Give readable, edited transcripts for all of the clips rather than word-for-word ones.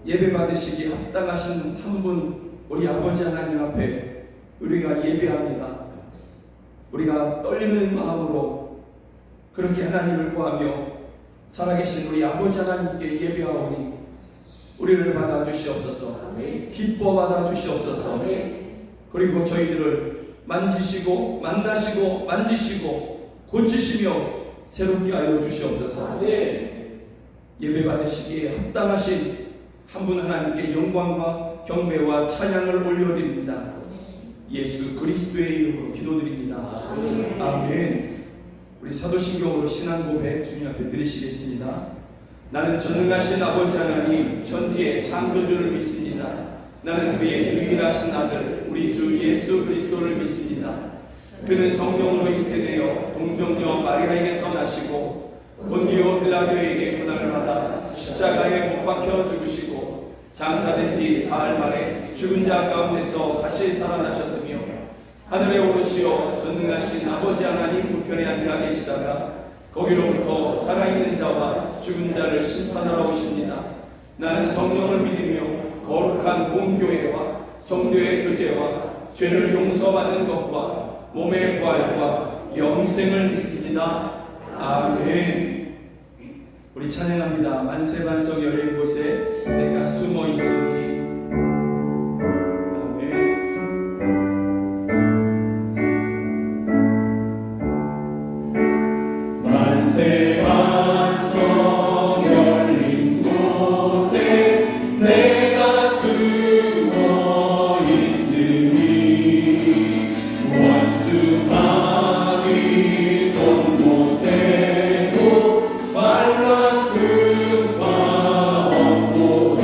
예배 받으시기에 합당하신 한 분, 우리 아버지 하나님 앞에 우리가 예배합니다. 우리가 떨리는 마음으로 그렇게 하나님을 구하며 살아계신 우리 아버지 하나님께 예배하오니 우리를 받아주시옵소서. 기뻐 받아주시옵소서. 그리고 저희들을 만지시고 만나시고 만지시고 고치시며 새롭게 하여 주시옵소서. 예배 받으시기에 합당하신 한 분 하나님께 영광과 경배와 찬양을 올려드립니다. 예수 그리스도의 이름으로 기도드립니다. 아멘. 우리 사도신경으로 신앙 고백 주님 앞에 드리시겠습니다. 나는 전능하신 아버지 하나님 천지의 창조주를 믿습니다. 나는 그의 유일하신 아들 우리 주 예수 그리스도를 믿습니다. 그는 성령으로 잉태되어 동정녀 마리아에게서 나시고 본디오 빌라도에게 고난을 받아 십자가에 못 박혀 죽으시고 장사된 지 사흘 만에 죽은 자 가운데서 다시 살아나셨으며 하늘에 오르시어 전능하신 아버지 하나님 우편에 앉아 계시다가 거기로부터 살아있는 자와 죽은 자를 심판하러 오십니다. 나는 성령을 믿으며 거룩한 공교회와 성도의 교제와 죄를 용서받는 것과 몸의 부활과 영생을 믿습니다. 아멘. 우리 찬양합니다. 만세반석 열린 곳에 내가 숨어 있으니. 아멘. 만세반석 열린 곳에 내가 숨어 있으니 원수 바위 손 못 대고 말라 금파 없도다.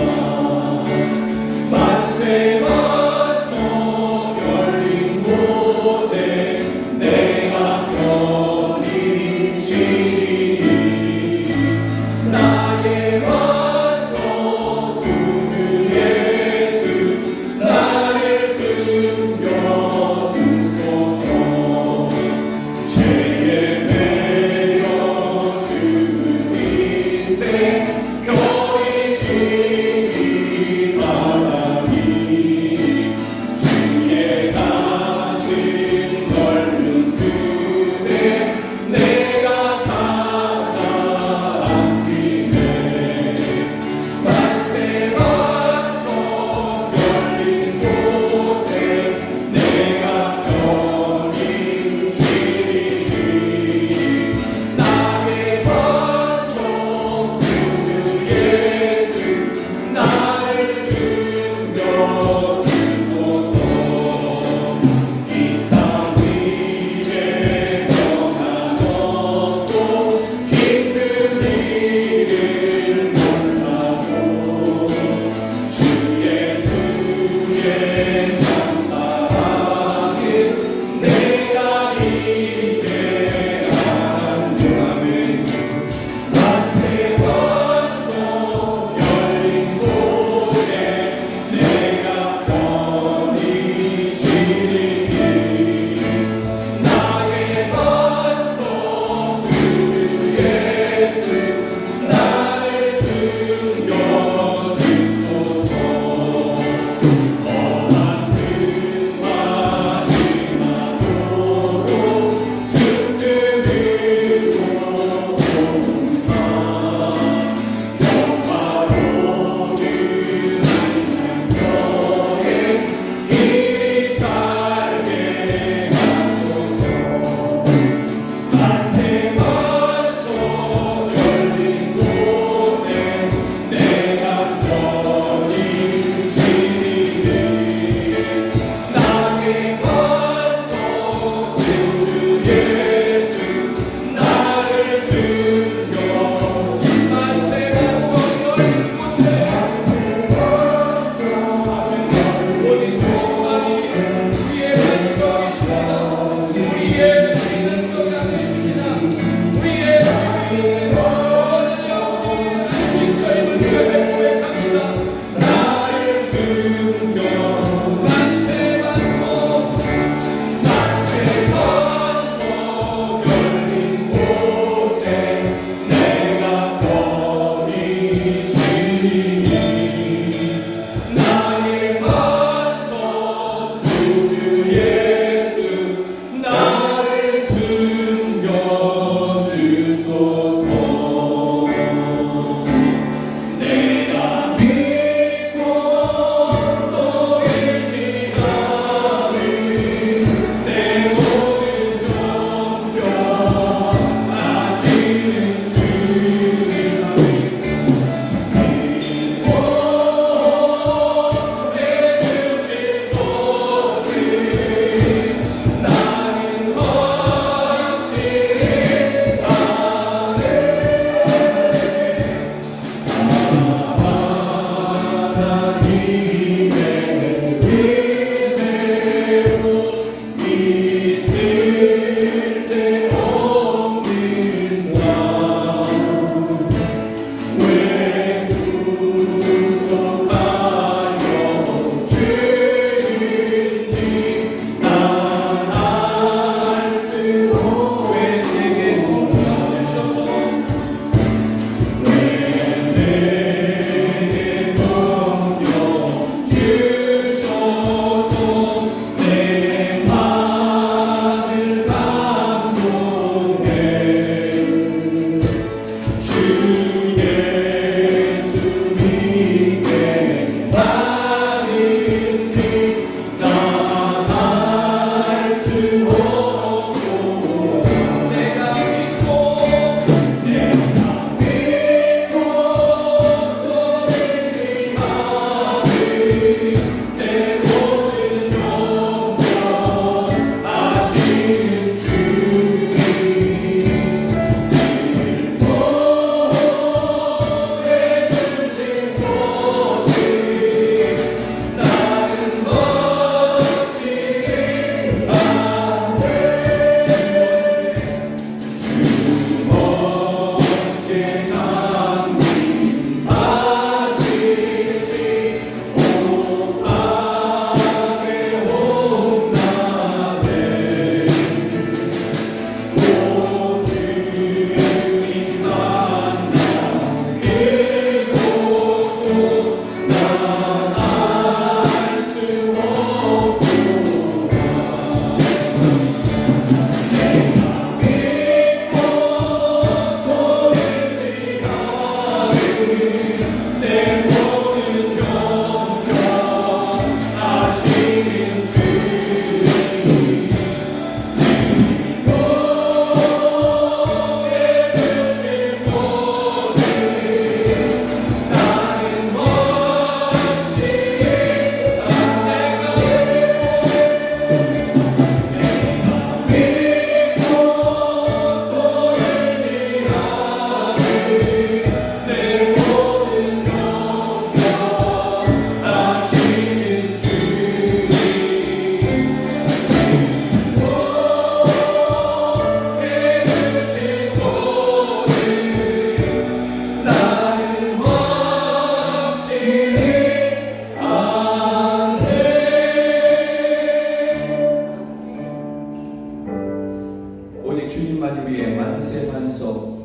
오직 주님만이 우리의 만세 반석,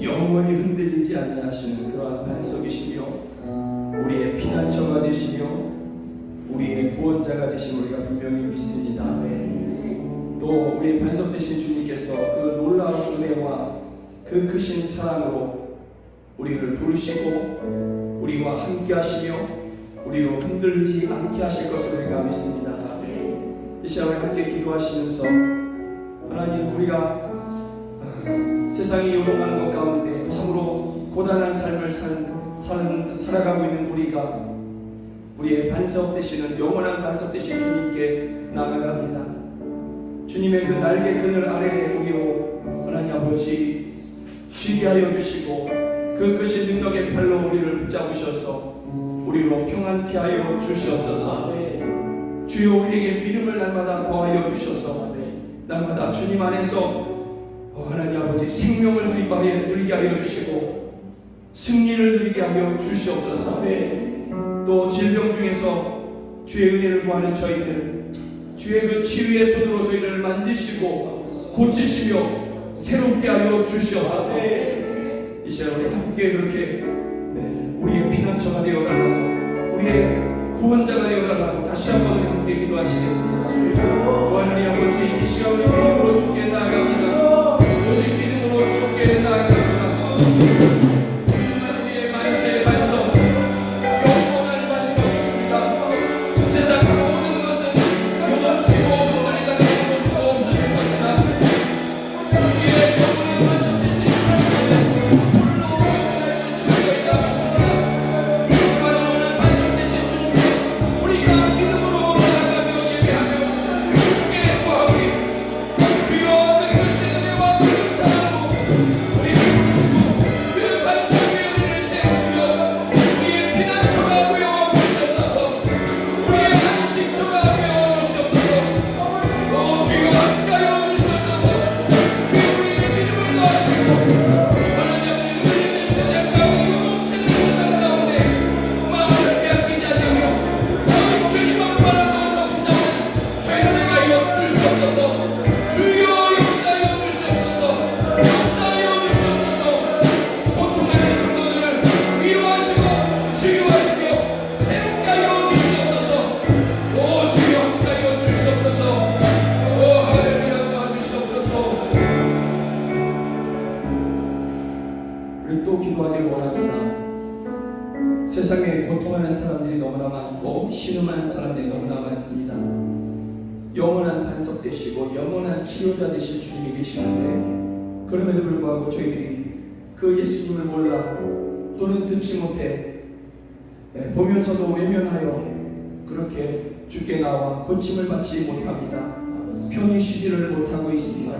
영원히 흔들리지 아니하시는 그러한 반석이시며 우리의 피난처가 되시며 우리의 구원자가 되신 우리가 분명히 믿습니다. 또 우리의 반석 되신 주님께서 그 놀라운 은혜와 그 크신 사랑으로 우리를 부르시고 우리와 함께 하시며 우리로 흔들리지 않게 하실 것을 우리가 믿습니다. 이 시간에 함께 기도하시면서 하나님, 우리가 세상이 요동하는 것 가운데 참으로 고단한 삶을 살아가고 있는 우리가 우리의 반석 되시는 영원한 반석 되신 주님께 나아갑니다. 주님의 그 날개 그늘 아래에 우리로 하나님 아버지 쉬게 하여 주시고 그 크신 능력의 팔로 우리를 붙잡으셔서 우리로 평안케 하여 주시옵소서. 주여 우리에게 믿음을 날마다 더하여 주셔서 날마다 주님 안에서 하나님 아버지 생명을 누리게 하여 주시고 승리를 누리게 하여 주시옵소서. 또 질병 중에서 주의 은혜를 구하는 저희들, 주의 그 치유의 손으로 저희를 만드시고 고치시며 새롭게 하여 주시옵소서. 이 시간 우리 함께 그렇게 우리의 피난처가 되어달라고, 우리의 구원자가 되어달라고 다시 한번 우리 함께 기도하시겠습니다. 하나님 아버지, 이 시간 우리 믿음으로 주께 나아갑니다. 오직 믿음으로 주께 나아갑니다. 우리의 만세 반석, 영원한 반석이십니다. 세상 모든 것은 요동치고 흔들리다 내리고 또 없어질 것이다. 우리의 영원한 반석 되신 주님께는 홀로 영원할 것을 우리가 믿습니다. 영원한 반석 되신 주님께 우리가 믿음으로 나아가며 예배하며 주께 구하오니 주여 그 은혜와 그 사랑으로 우리를 부르시고 그 반석 위에 우리를 세우시며 우리의 피난처가 되어 주시옵소서. 우리의 안식처가 되어 주시옵소서. 주여 함께하여 주시옵소서. 주여 우리의 믿음을 더하시고 하나님 우리는 세상 가운데 요동치는 세상 가운데 마음을 빼앗기지 않으며 오직 주님만 바라보고 붙잡는 저희들에게 하여 주시옵소서. 주여 역사하여 주시옵소서. 역사하여 주시옵소서. 고통하는 성도들을 위로하시고 치유하시며 새롭게 하여 주시옵소서. 주여 함께하여 주시옵소서. 할렐루야 도와주시옵소서. 우리 또 기도하길 원합니다. 세상에 고통하는 사람들이 너무나 많고 신음하는 사람들이 너무나 많습니다. 영원한 반석 되시고 영원한 치료자 되신 주님이 계시는데 그럼에도 불구하고 저희들이 그 예수님을 몰라 또는 듣지 못해 보면서도 외면하여 그렇게 주께 나와 고침을 받지 못합니다. 편히 쉬지를 못하고 있습니다.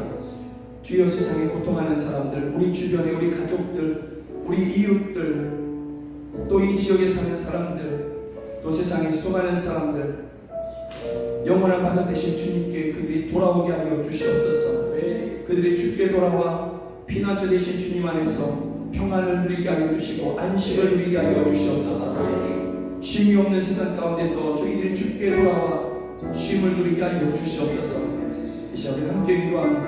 주여 세상에 고통하는 사람들, 우리 주변에 우리 가족들, 우리 이웃들, 또 이 지역에 사는 사람들, 또 세상에 수많은 사람들, 영원한 반석 되신 주님께 그들이 돌아오게 하여 주시옵소서. 그들이 주께 돌아와 피난처 되신 주님 안에서 평안을 누리게 하여 주시고 안식을 누리게 하여 주시옵소서. 쉼이 없는 세상 가운데서 저희들이 주께 돌아와 쉼을 누리게 하여 주시옵소서. 이 시간에 함께 기도합니다.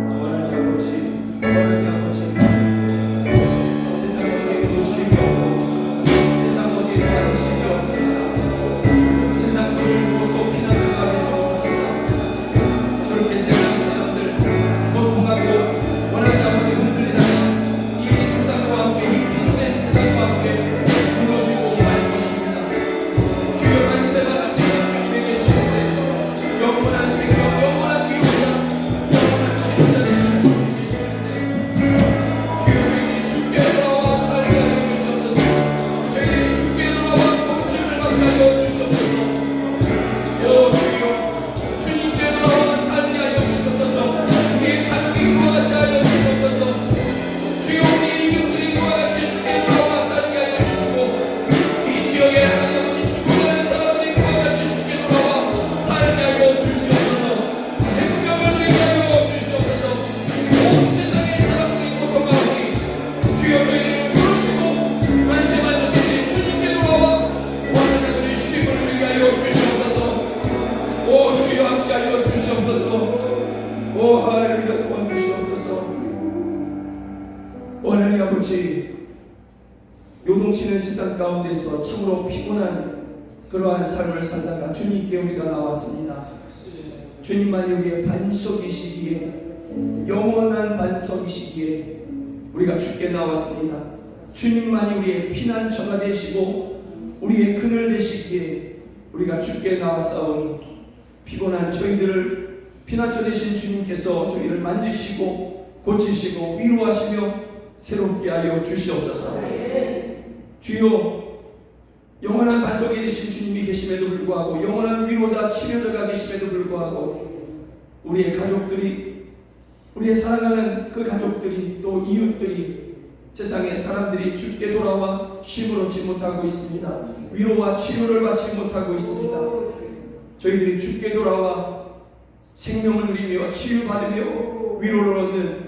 하나님 아버지, 하나님 아버지, 세상 어디에도 쉼이 없고 세상 어디에도 안식이 없습니다. 세상 그리고 또 피난처가 되지 못합니다. 그렇게 세상 사람들 고통하고 원하지 않는 흔들리다가 이 세상과 함께 이 비좁은 세상과 함께 무너지고 말 것입니다. 주여 만세 반석 되신 주님이 계시는데 영원한 생명, 영원한 위로자, 영원한 치료자 되신 주님이 계시는데 주여 저희들이 주께 돌아와 살게 하여 주시옵소서. 저희들이 주께 돌아와 복심을 받게 하여 주시옵소서. 주여 주님께 돌아와 살게 하여 주시옵소서. 우리의 가족이 그와 같이 하여 주시옵소서. 주여 우리의 이웃들이 그와 같이 주께 돌아와 살게 하여 주시고 이 지역에 하나님 아버지 죽어가는 사람들이 그와 같이 주께 돌아와 살게 하여 주시옵소서. 생명을 누리게 하여 주시옵소서. 온 세상의 사람들이 고통하오니 주여 저희들을 부르시고 만세 반석 되신 주님께 돌아와 하나님 아버지 쉼을 누리게 하여 주시옵소서. 주여 함께 하여 주시옵소서. 할렐루야. 결코 요동치는 세상 가운데서 참으로 피곤한 그러한 삶을 살다가 주님께 우리가 나왔습니다. 주님만이 우리의 반석이시기에, 영원한 반석이시기에 우리가 주께 나왔습니다. 주님만이 우리의 피난처가 되시고 우리의 그늘 되시기에 우리가 주께 나왔사오니, 피곤한 저희들을 피난처 되신 주님께서 저희를 만지시고 고치시고 위로하시며 새롭게 하여 주시옵소서. 주여, 영원한 반석이 되신 주님이 계심에도 불구하고, 영원한 위로자 치료자가 계심에도 불구하고, 우리의 가족들이, 우리의 사랑하는 그 가족들이, 또 이웃들이, 세상의 사람들이 주께 돌아와 쉼을 얻지 못하고 있습니다. 위로와 치료를 받지 못하고 있습니다. 저희들이 주께 돌아와 생명을 누리며 치유받으며 위로를 얻는,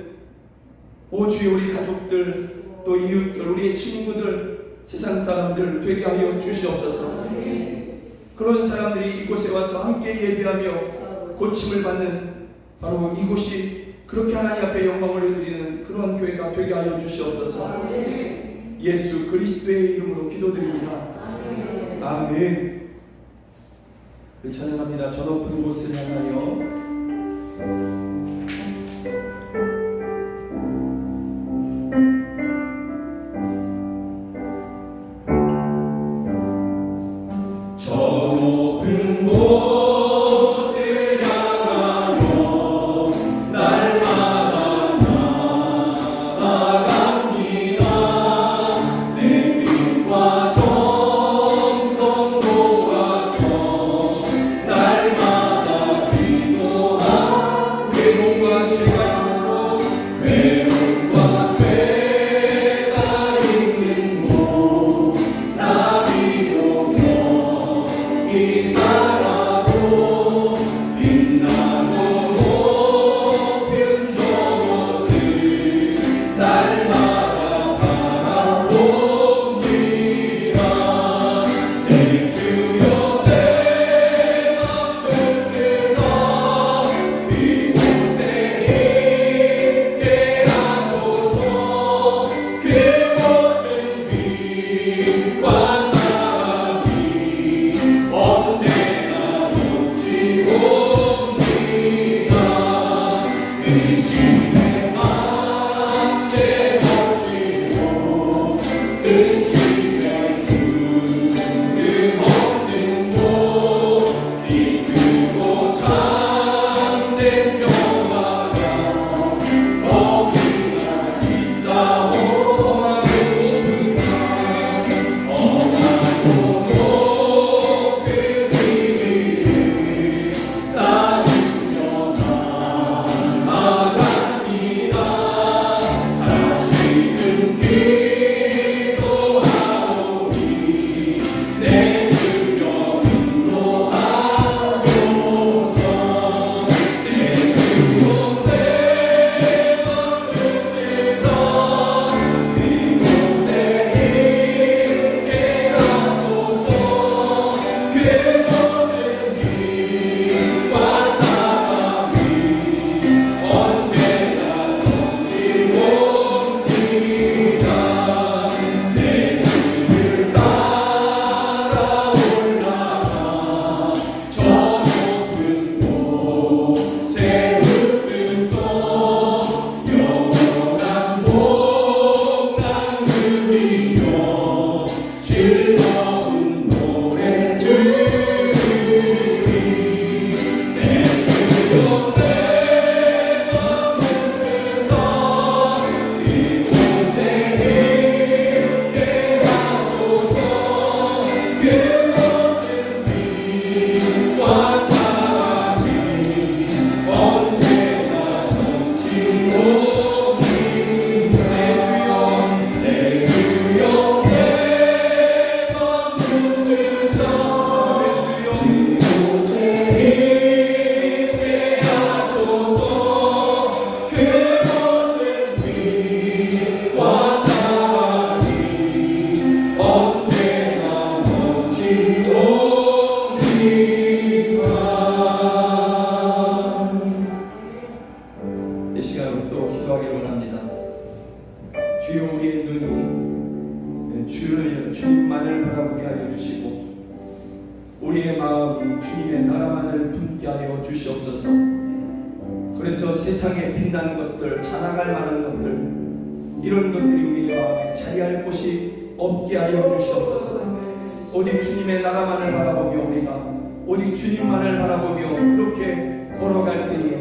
오 주여, 우리 가족들, 또 이웃들, 우리의 친구들, 세상 사람들 되게 하여 주시옵소서. 그런 사람들이 이곳에 와서 함께 예배하며 고침을 받는 바로 이곳이 그렇게 하나님 앞에 영광을 드리는 그런 교회가 되게 하여 주시옵소서. 예수 그리스도의 이름으로 기도드립니다. 아멘. 우리 찬양합니다. 저 높은 곳을 향하여. 주여 우리의 눈이 주여 주님만을 바라보게 하여 주시고 우리의 마음이 주님의 나라만을 품게 하여 주시옵소서. 그래서 세상에 빛난 것들, 자랑할 만한 것들, 이런 것들이 우리의 마음에 자리할 곳이 없게 하여 주시옵소서. 오직 주님의 나라만을 바라보며 우리가 오직 주님만을 바라보며 그렇게 걸어갈 때에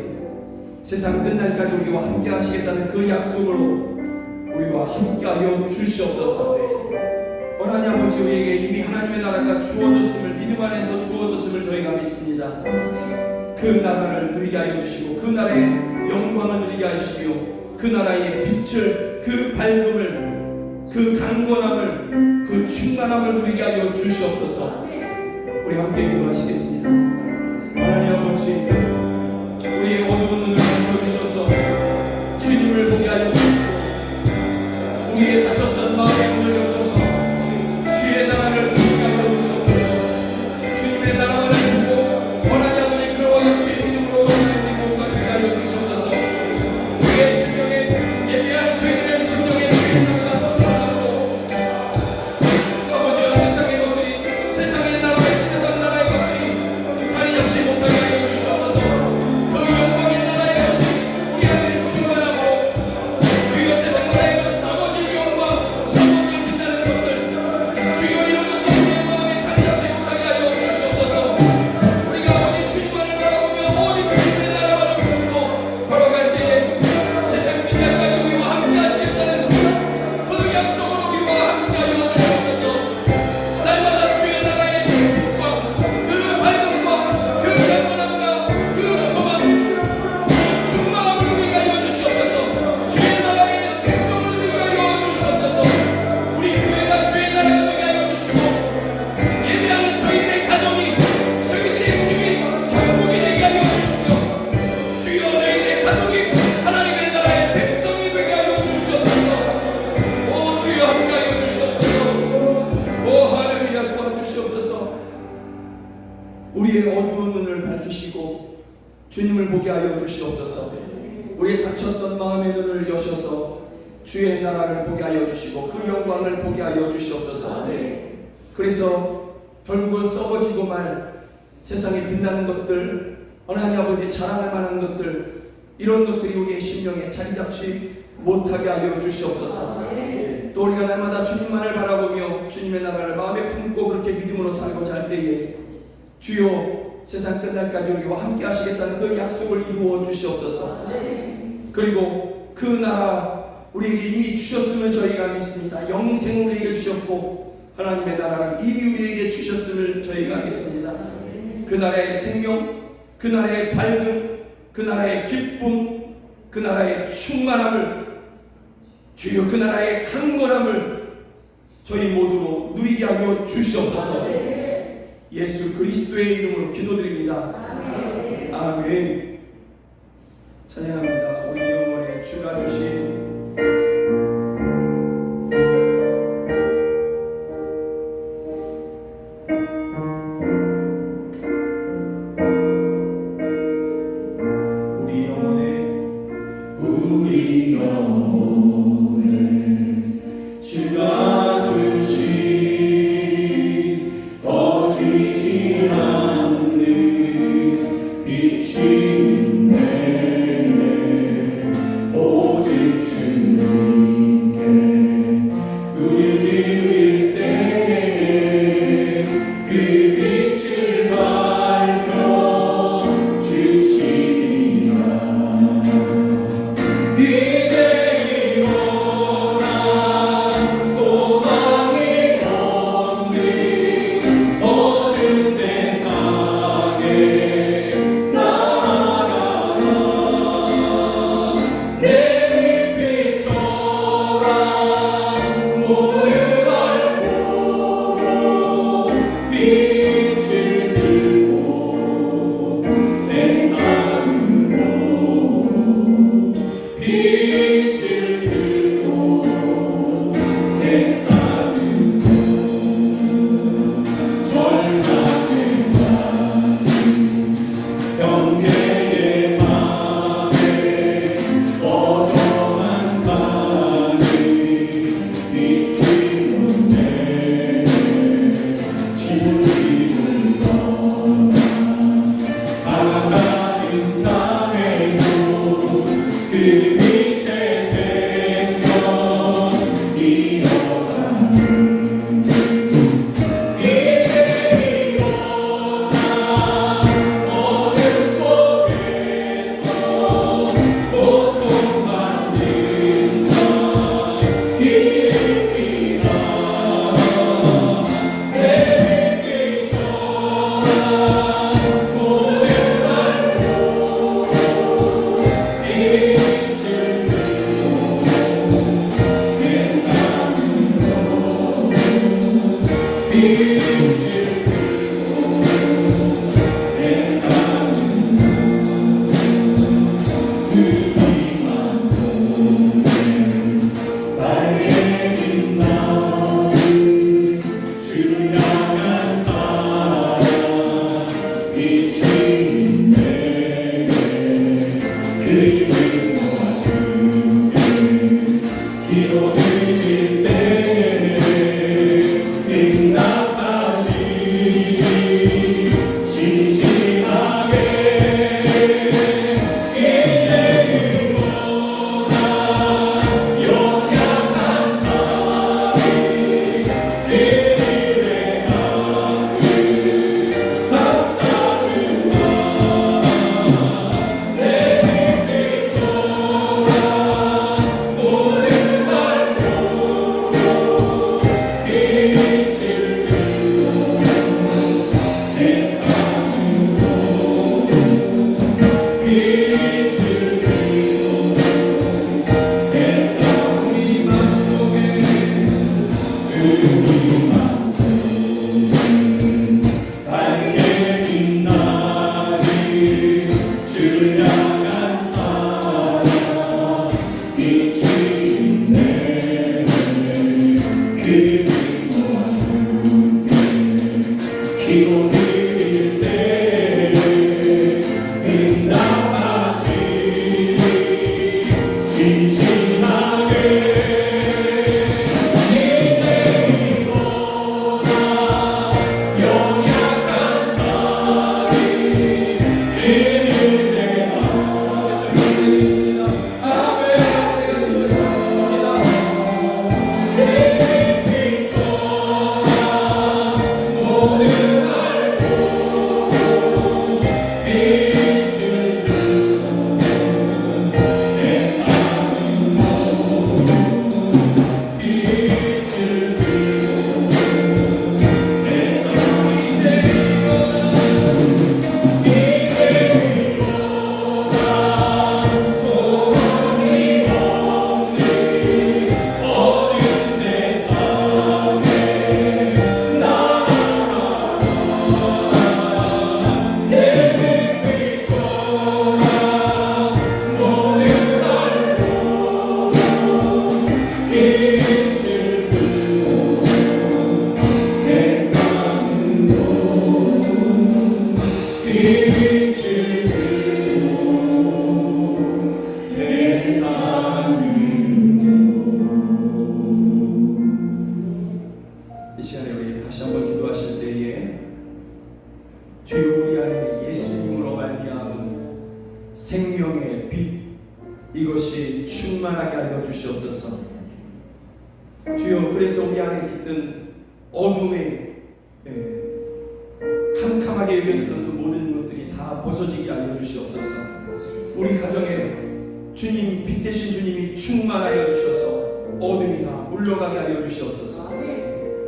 세상 끝날까지 우리와 함께 하시겠다는 그 약속으로 우리와 함께 하여 주시옵소서. 하나님 아버지, 우리에게 이미 하나님의 나라가 주어졌음을, 믿음 안에서 주어졌음을 저희가 믿습니다. 그 나라를 누리게 하여 주시고 그 나라의 영광을 누리게 하시며 그 나라의 빛을, 그 밝음을, 그 강건함을, 그 충만함을 누리게 하여 주시옵소서. 우리 함께 기도하시겠습니다. 하나님 아버지, 우리의 어두운 눈을 열어주셔서 주님을 보게 하여 주시고 우리의 닫혔던 마음의 문을 여셔서 주의 나라를 보게 하여 주시옵소서. 주님의 나라만을 보고 하나님 아버지 그와 같이 믿음으로 하나님 몸과 되게 하여 주시옵소서. 우리의 심령에 예배하는 저희들의 심령에 주의 나라가 충만하고 아버지와 세상의 것들이 세상의 나라 세상 나라의 것들이 자리 잡지 못하게 하여 주시옵소서. 그 영광의 나라의 것이 우리 안에 충만하고 주여 세상 나라의 것 사고질 영광 사고질 빛나는 것들 주여 이런 것들 우리의 마음에 자리 잡지 못하게 하여 주시옵소서. 우리가 오직 주님만을 바라보며 오직 주님의 나라만을 품고 걸어갈 때에 세상 끝날까지 우리와 함께 하시겠다는 그 약속으로 우리와 함께 하여 주시옵소서. 날마다 주의 나라의 빛과 그 밝음과 그 강건함과 그 소망 그 충만함을 누리게 하여 주시옵소서. 주의 나라의 생명을 누리게 하여 주시옵소서. 우리 교회가 주의 나라를 누리게 하여 주시고 예배하는 저희들의 가정이 저희들의 집이 천국이 되게 하여 주시며 주여 저희들의 가족이 하나님의 나라의 백성이 되게 하여 주시옵소서. 오 주여 함께 하여 주시옵소서. 오 하나님이여 도와주시옵소서. 우리의 어두운 눈을 밝히시고 주님을 보게 하여 주시옵소서. 우리의 닫혔던 마음의 눈을 여셔서 주의 나라를 보게 하여 주시고 그 영광을 보게 하여 주시옵소서. 그래서 결국은 썩어지고 말 세상에 빛나는 것들, 하나님 아버지 자랑할 만한 것들, 이런 것들이 우리의 심령에 자리 잡지 못하게 하여 주시옵소서. 또 우리가 날마다 주님만을 바라보며 주님의 나라를 마음에 품고 그렇게 믿음으로 살고자 할 때에 주여 세상 끝날까지 우리와 함께 하시겠다는 그 약속을 이루어 주시옵소서. 그리고 그 나라 우리에게 이미 주셨음을 저희가 믿습니다. 영생을 우리에게 주셨고 하나님의 나라를 이미 우리에게 주셨음을 저희가 믿습니다. 그 나라의 생명, 그 나라의 밝음, 그 나라의 기쁨, 그 나라의 충만함을 주여 그 나라의 강건함을 저희 모두로 누리게 하여 주시옵소서. 예수 그리스도의 이름으로 기도드립니다. 아멘. 찬양합니다. 우리 영혼에 주가 주신 우리 영혼에 주가 주신 꺼지지 않는 빛인데 오직 주님께 눈을 기울 때에 그 빛을 밝혀 주시리라. 이제 일어나 소망이 없는 어두운 세상에 나아가라. 내 빛비춰라 모든 알고 빛을 들고 세상으로 빛을 들고 세상으로 절망까지 형제의 맘에 어정한 바람이 빛의 생명 이어가는 이제 일어나 어둠 속에서 고통받는 자 일으키라 내 빛처럼 모든 말로 빛을 이 시간에 우리 다시 한번 기도하실 때에 주여 우리 안에 예수님으로 말미암은 생명의 빛 이것이 충만하게 하여 주시옵소서. 주여 그래서 우리 안에 깃든 어둠에 캄캄하게 여겨졌던 그 모든 것들이 다 벗어지게 하여 주시옵소서. 우리 가정에 주님 빛 대신 주님이 충만하여 주셔서 어둠이 다 물러가게 하여 주시옵소서.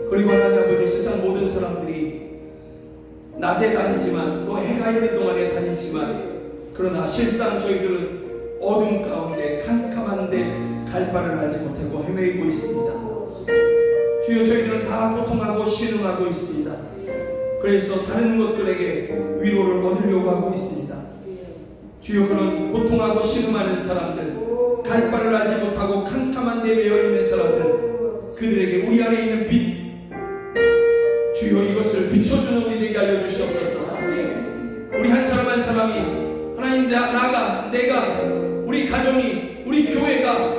그리고 하나님 아버지 세상 모든 사람들이 낮에 다니지만 또 해가 있는 동안에 다니지만 그러나 실상 저희들은 어둠 가운데 캄캄한데 갈 바를 알지 못하고 헤매고 있습니다. 주여 저희들은 다 고통하고 신음하고 있습니다. 그래서 다른 것들에게 위로를 얻으려고 하고 있습니다. 주여 그런 고통하고 신음하는 사람들 갈 바를 알지 못하고 캄캄한 데 매여있는 사람들 그들에게 우리 안에 있는 빛 주여 이것을 비춰주는 우리 되게 알려주시옵소서. 우리 한 사람 한 사람이 하나님 나가 내가 우리 가정이 우리 교회가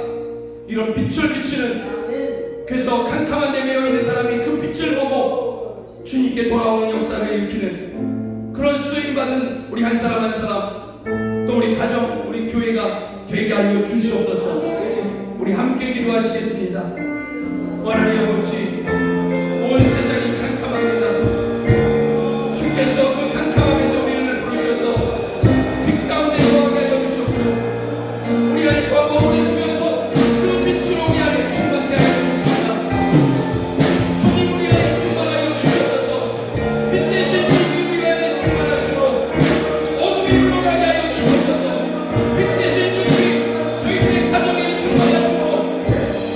이런 빛을 비치는 그래서 캄캄한 데 매여있는 사람이 그 빛을 보고 주님께 돌아오는 역사를 일으키는 그런 쓰임받는 우리 한 사람 한 사람 또 우리 가정 우리 교회가 되게 하여 주시옵소서. 우리 함께 기도하시겠습니다. 하나님 아버지, 온 세상이 캄캄합니다. 주께서 그 캄캄함에서 우리를 부르셔서 빛 가운데 거하게 하여 주시옵소서. 우리 안에 거하시면서 그 빛으로 우리 안에 충만케 하여 주십니다. 주님 우리 안에 충만하여 주시옵소서. 빛 대신 주님이 우리 안에 충만하시고 어둠이 물러가게 하여 주시옵소서. 빛 대신 주님이 저희들의 가정에 충만하시고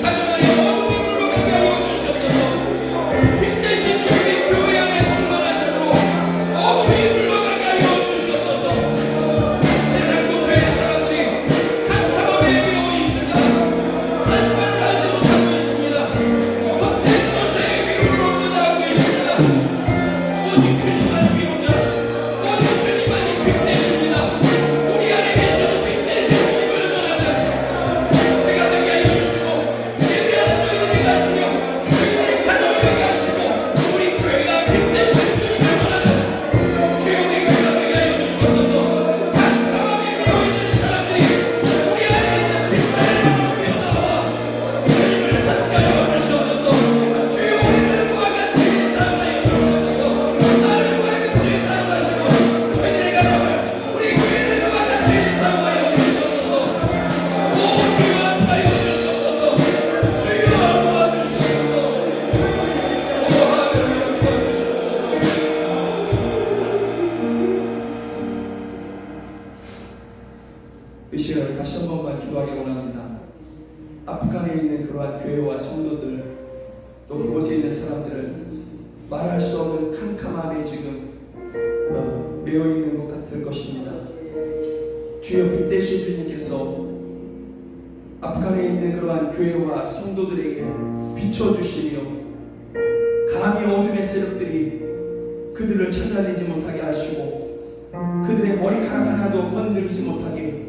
가정 안에 어둠이 물러가게 하여 주시옵소서. 빛 대신 주님이 교회 안에 충만하시고 어둠이 물러가게 하여 주시옵소서. 세상 도처의 사람들이 캄캄함에 매여 있으나 한발을 하지 못하고 있습니다. 헛된 것에 위로를 얻고자 하고 있습니다. 오직 주님만이 위로자, 오직 주님만이 빛 되십니다. 우리 안에 계시는 빛 되신 주님을 전하는 제가 되게 하여 주시고 예배하는 저희들이 가시며 저희들의 가정이 되게 하시고 우리 교회가 빛 되신 주님을 전하는 주의 교회가 되게 하여 주시옵소서. 캄캄함에 매여 있는 사람들이 우리 안에 있는 빛을 피어나와 주님을 찾게 하여 주시옵소서. 주여 우리를 구하가 주의 사랑하여 주시옵소서. 나를 구하가 주의 사랑하시고 저희들의 가정을 우리 교회를 구하가 주의 사랑하여 주시옵소서. 오 주여 함께하여 주시옵소서. 주여 도와주시옵소서. 오 하나님 도와주시옵소서. 이 시간을 다시 한 번만 기도하기 원합니다. 아프간에 있는 그러한 교회와 성도들 또 그곳에 있는 사람들을 말할 수 없는 캄캄함에 지금 매여 있는 것 같을 것입니다. 주여 빛 되신 주님께서 아프간에 있는 그러한 교회와 성도들에게 비춰주시며 감히 어둠의 세력들이 그들을 찾아내지 못하게 하시고 그들의 머리카락 하나도 건드리지 못하게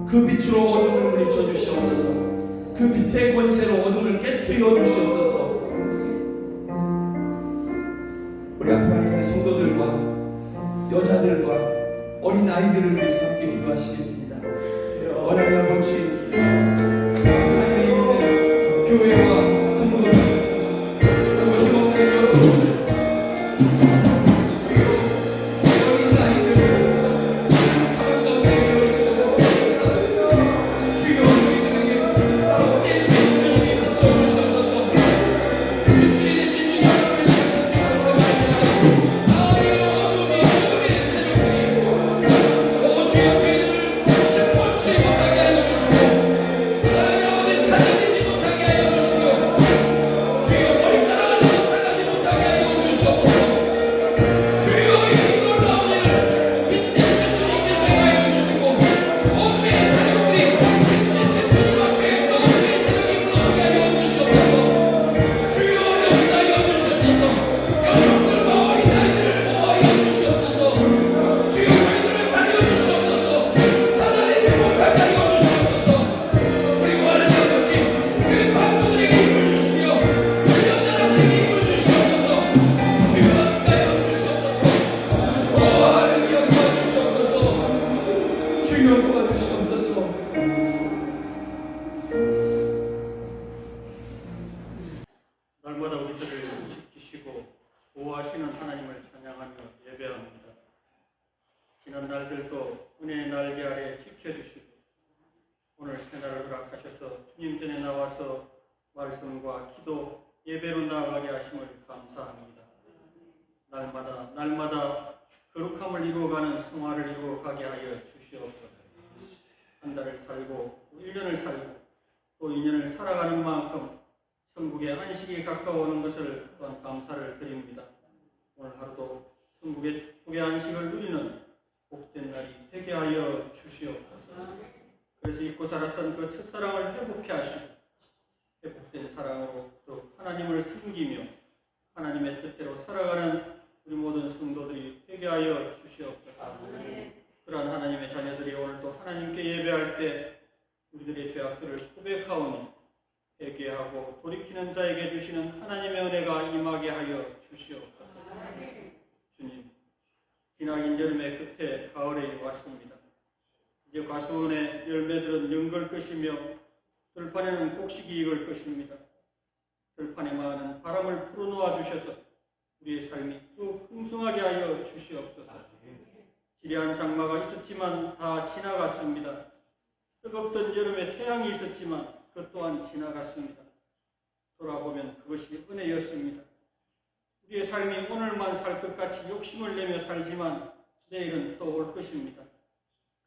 그 빛으로 어둠을 물리쳐 주시옵소서. 그 빛의 권세로 어둠을 깨트려 주시옵소서. 우리 아프간에 있는 성도들과 여자들과 어린 아이들을 위해서 함께 기도하시겠습니다. 하나님 아버지, 아프간에 있는 교회와 성도들 그리고 힘없는 여성들 어린 아이들 가방 가운데 주여 저희들에게 빛 대신 주님이 비춰주시옵소서. 빛이 되신 주님이 비춰주시옵소서. 어둠이 어둠의 세력들이 오 주여 저희들을 침몰치 못하게 하여 주시고 하나님 찾아내지 못하게 하여 주시고 주여 머리카락을 벗어나지 못하게 하여 주시옵소서. 주여 이 놀라운 일을 빛 대신 주님께서 행하여 주시고 어둠의 세력들이 빛 대신 주님 앞에 어둠의 세력이 무너지게 하여 주시옵소서. 주여 역사하여 주시옵소서. 여성들과 어린 아이들을 보호하여 주시옵소서. 주여 저희들을 가려 주시옵소서. 찾아내지 못하게 하여 주시옵소서. 그리고 하나님 아버지 그 박수들에게 힘을 주시며 주연자들에게 힘을 주시옵소서. 주여 함께하여 주시옵소서. 오 하나님 도와주시옵소서. 주여 도와주시옵소서. 날마다 우리들을 지키시고 보호하시는 하나님을 찬양하며 예배합니다. 지난 날들도 은혜의 날개 아래 지켜주시고 오늘 새날을 허락하셔서 주님 전에 나와서 말씀과 기도, 예배로 나아가게 하심을 감사합니다. 날마다 거룩함을 이루어가는 생활을 이루어가게 하여 주시옵소서. 한 달을 살고 1년을 살고 또 2년을 살아가는 만큼 천국의 안식이 가까워오는 것을 또한 감사를 드립니다. 오늘 하루도 천국의 축복의 안식을 누리는 복된 날이 되게 하여 주시옵소서. 그래서 잊고 살았던 그 첫사랑을 회복해 하시고 회복된 사랑으로 또 하나님을 섬기며 하나님의 뜻대로 살아가는 우리 모든 성도들이 되게 하여 주시옵소서. 그러한 하나님의 자녀들이 오늘 또 하나님께 예배할 때 우리들의 죄악들을 고백하오니 회개하고 돌이키는 자에게 주시는 하나님의 은혜가 임하게 하여 주시옵소서. 주님, 기나긴 여름의 끝에 가을에 왔습니다. 이제 과수원의 열매들은 연걸 것이며 들판에는 곡식이 익을 것입니다. 들판에 많은 바람을 풀어놓아 주셔서 우리의 삶이 또 풍성하게 하여 주시옵소서. 지리한 장마가 있었지만 다 지나갔습니다. 뜨겁던 여름에 태양이 있었지만 그 또한 지나갔습니다. 돌아보면 그것이 은혜였습니다. 우리의 삶이 오늘만 살 것 같이 욕심을 내며 살지만 내일은 또 올 것입니다.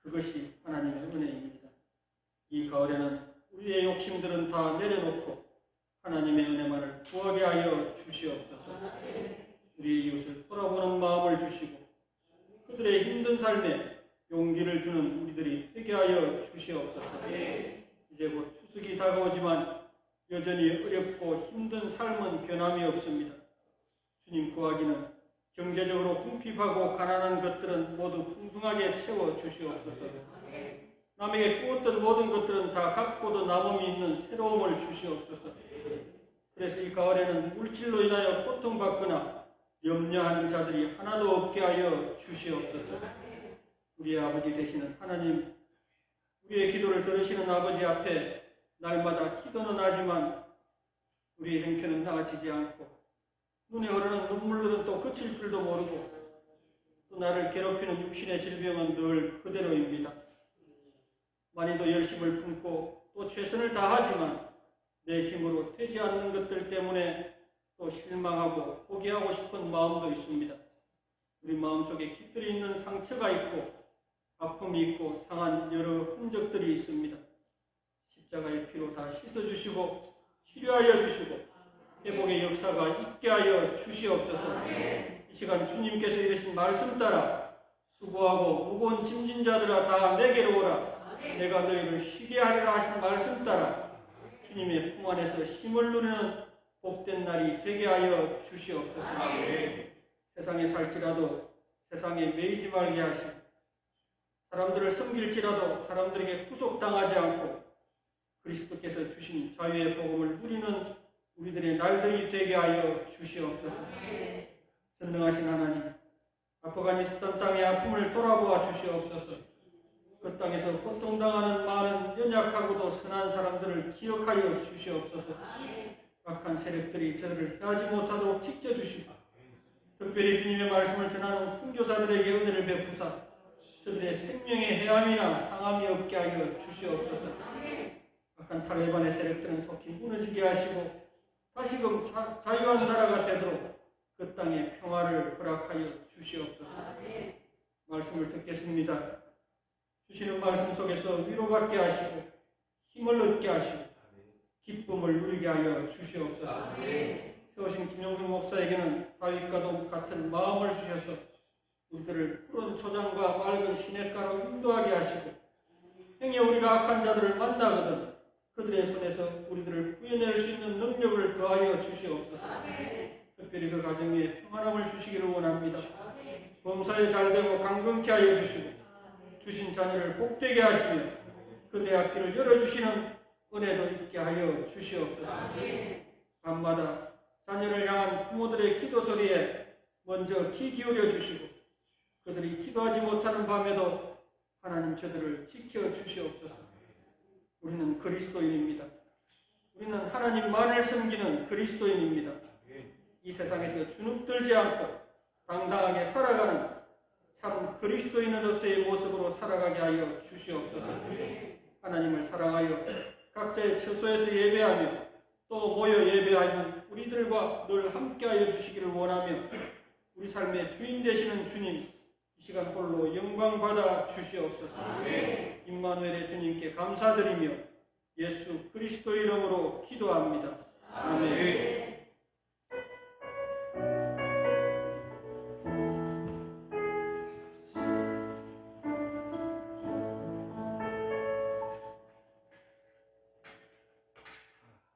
그것이 하나님의 은혜입니다. 이 가을에는 우리의 욕심들은 다 내려놓고 하나님의 은혜만을 구하게 하여 주시옵소서. 우리의 이웃을 돌아보는 마음을 주시고 그들의 힘든 삶에 용기를 주는 우리들이 되게 하여 주시옵소서. 이제 곧 추석이 다가오지만 여전히 어렵고 힘든 삶은 변함이 없습니다. 주님 구하기는 경제적으로 궁핍하고 가난한 것들은 모두 풍성하게 채워 주시옵소서. 남에게 꾸었던 모든 것들은 다 갖고도 남음이 있는 새로움을 주시옵소서. 그래서 이 가을에는 물질로 인하여 고통받거나 염려하는 자들이 하나도 없게 하여 주시옵소서. 우리의 아버지 되시는 하나님, 우리의 기도를 들으시는 아버지 앞에 날마다 기도는 하지만 우리의 형편은 나아지지 않고 눈에 흐르는 눈물로는 또 그칠 줄도 모르고 또 나를 괴롭히는 육신의 질병은 늘 그대로입니다. 많이도 열심을 품고 또 최선을 다하지만 내 힘으로 되지 않는 것들 때문에 또 실망하고 포기하고 싶은 마음도 있습니다. 우리 마음속에 깃들이 있는 상처가 있고 아픔이 있고 상한 여러 흔적들이 있습니다. 십자가의 피로 다 씻어주시고 치료하여 주시고 회복의 역사가 있게 하여 주시옵소서. 이 시간 주님께서 이르신 말씀 따라 수고하고 무거운 짐진 자들아 다 내게로 오라. 내가 너희를 쉬게 하리라 하신 말씀 따라 주님의 품 안에서 힘을 누리는 복된 날이 되게 하여 주시옵소서. 세상에 살지라도 세상에 매이지 말게 하시고 사람들을 섬길지라도 사람들에게 구속당하지 않고 그리스도께서 주신 자유의 복음을 누리는 우리들의 날들이 되게 하여 주시옵소서. 전능하신 하나님, 아프가니스탄 땅의 아픔을 돌아보아 주시옵소서. 그 땅에서 고통당하는 많은 연약하고도 선한 사람들을 기억하여 주시옵소서. 악한 세력들이 저들을 해하지 못하도록 지켜주시고 특별히 주님의 말씀을 전하는 선교사들에게 은혜를 베푸사 저들의 생명의 해함이나 상함이 없게 하여 주시옵소서. 악한 탈레반의 세력들은 속히 무너지게 하시고 다시금 자유한 나라가 되도록 그 땅에 평화를 허락하여 주시옵소서. 말씀을 듣겠습니다. 주시는 말씀 속에서 위로받게 하시고 힘을 얻게 하시고 기쁨을 누리게 하여 주시옵소서. 세우신 김영준 목사에게는 다윗과도 같은 마음을 주셔서 우리들을 푸른 초장과 맑은 시냇가로 인도하게 하시고 행여 우리가 악한 자들을 만나거든 그들의 손에서 우리들을 구해낼 수 있는 능력을 더하여 주시옵소서. 특별히 그 가정에 평안함을 주시기를 원합니다. 범사에 잘되고 강건케 하여 주시고 주신 자녀를 복되게 하시며 그들의 앞길을 열어주시는 은혜도 있게 하여 주시옵소서. 밤마다 자녀를 향한 부모들의 기도 소리에 먼저 귀 기울여 주시고 그들이 기도하지 못하는 밤에도 하나님 저들을 지켜 주시옵소서. 우리는 그리스도인입니다. 우리는 하나님만을 섬기는 그리스도인입니다. 이 세상에서 주눅들지 않고 당당하게 살아가는 참 그리스도인으로서의 모습으로 살아가게 하여 주시옵소서. 하나님을 사랑하여 각자의 처소에서 예배하며 또 모여 예배하는 우리들과 늘 함께하여 주시기를 원하며 우리 삶의 주인 되시는 주님 이 시간 홀로 영광 받아 주시옵소서. 임마누엘의 주님께 감사드리며 예수 그리스도 이름으로 기도합니다. 아멘.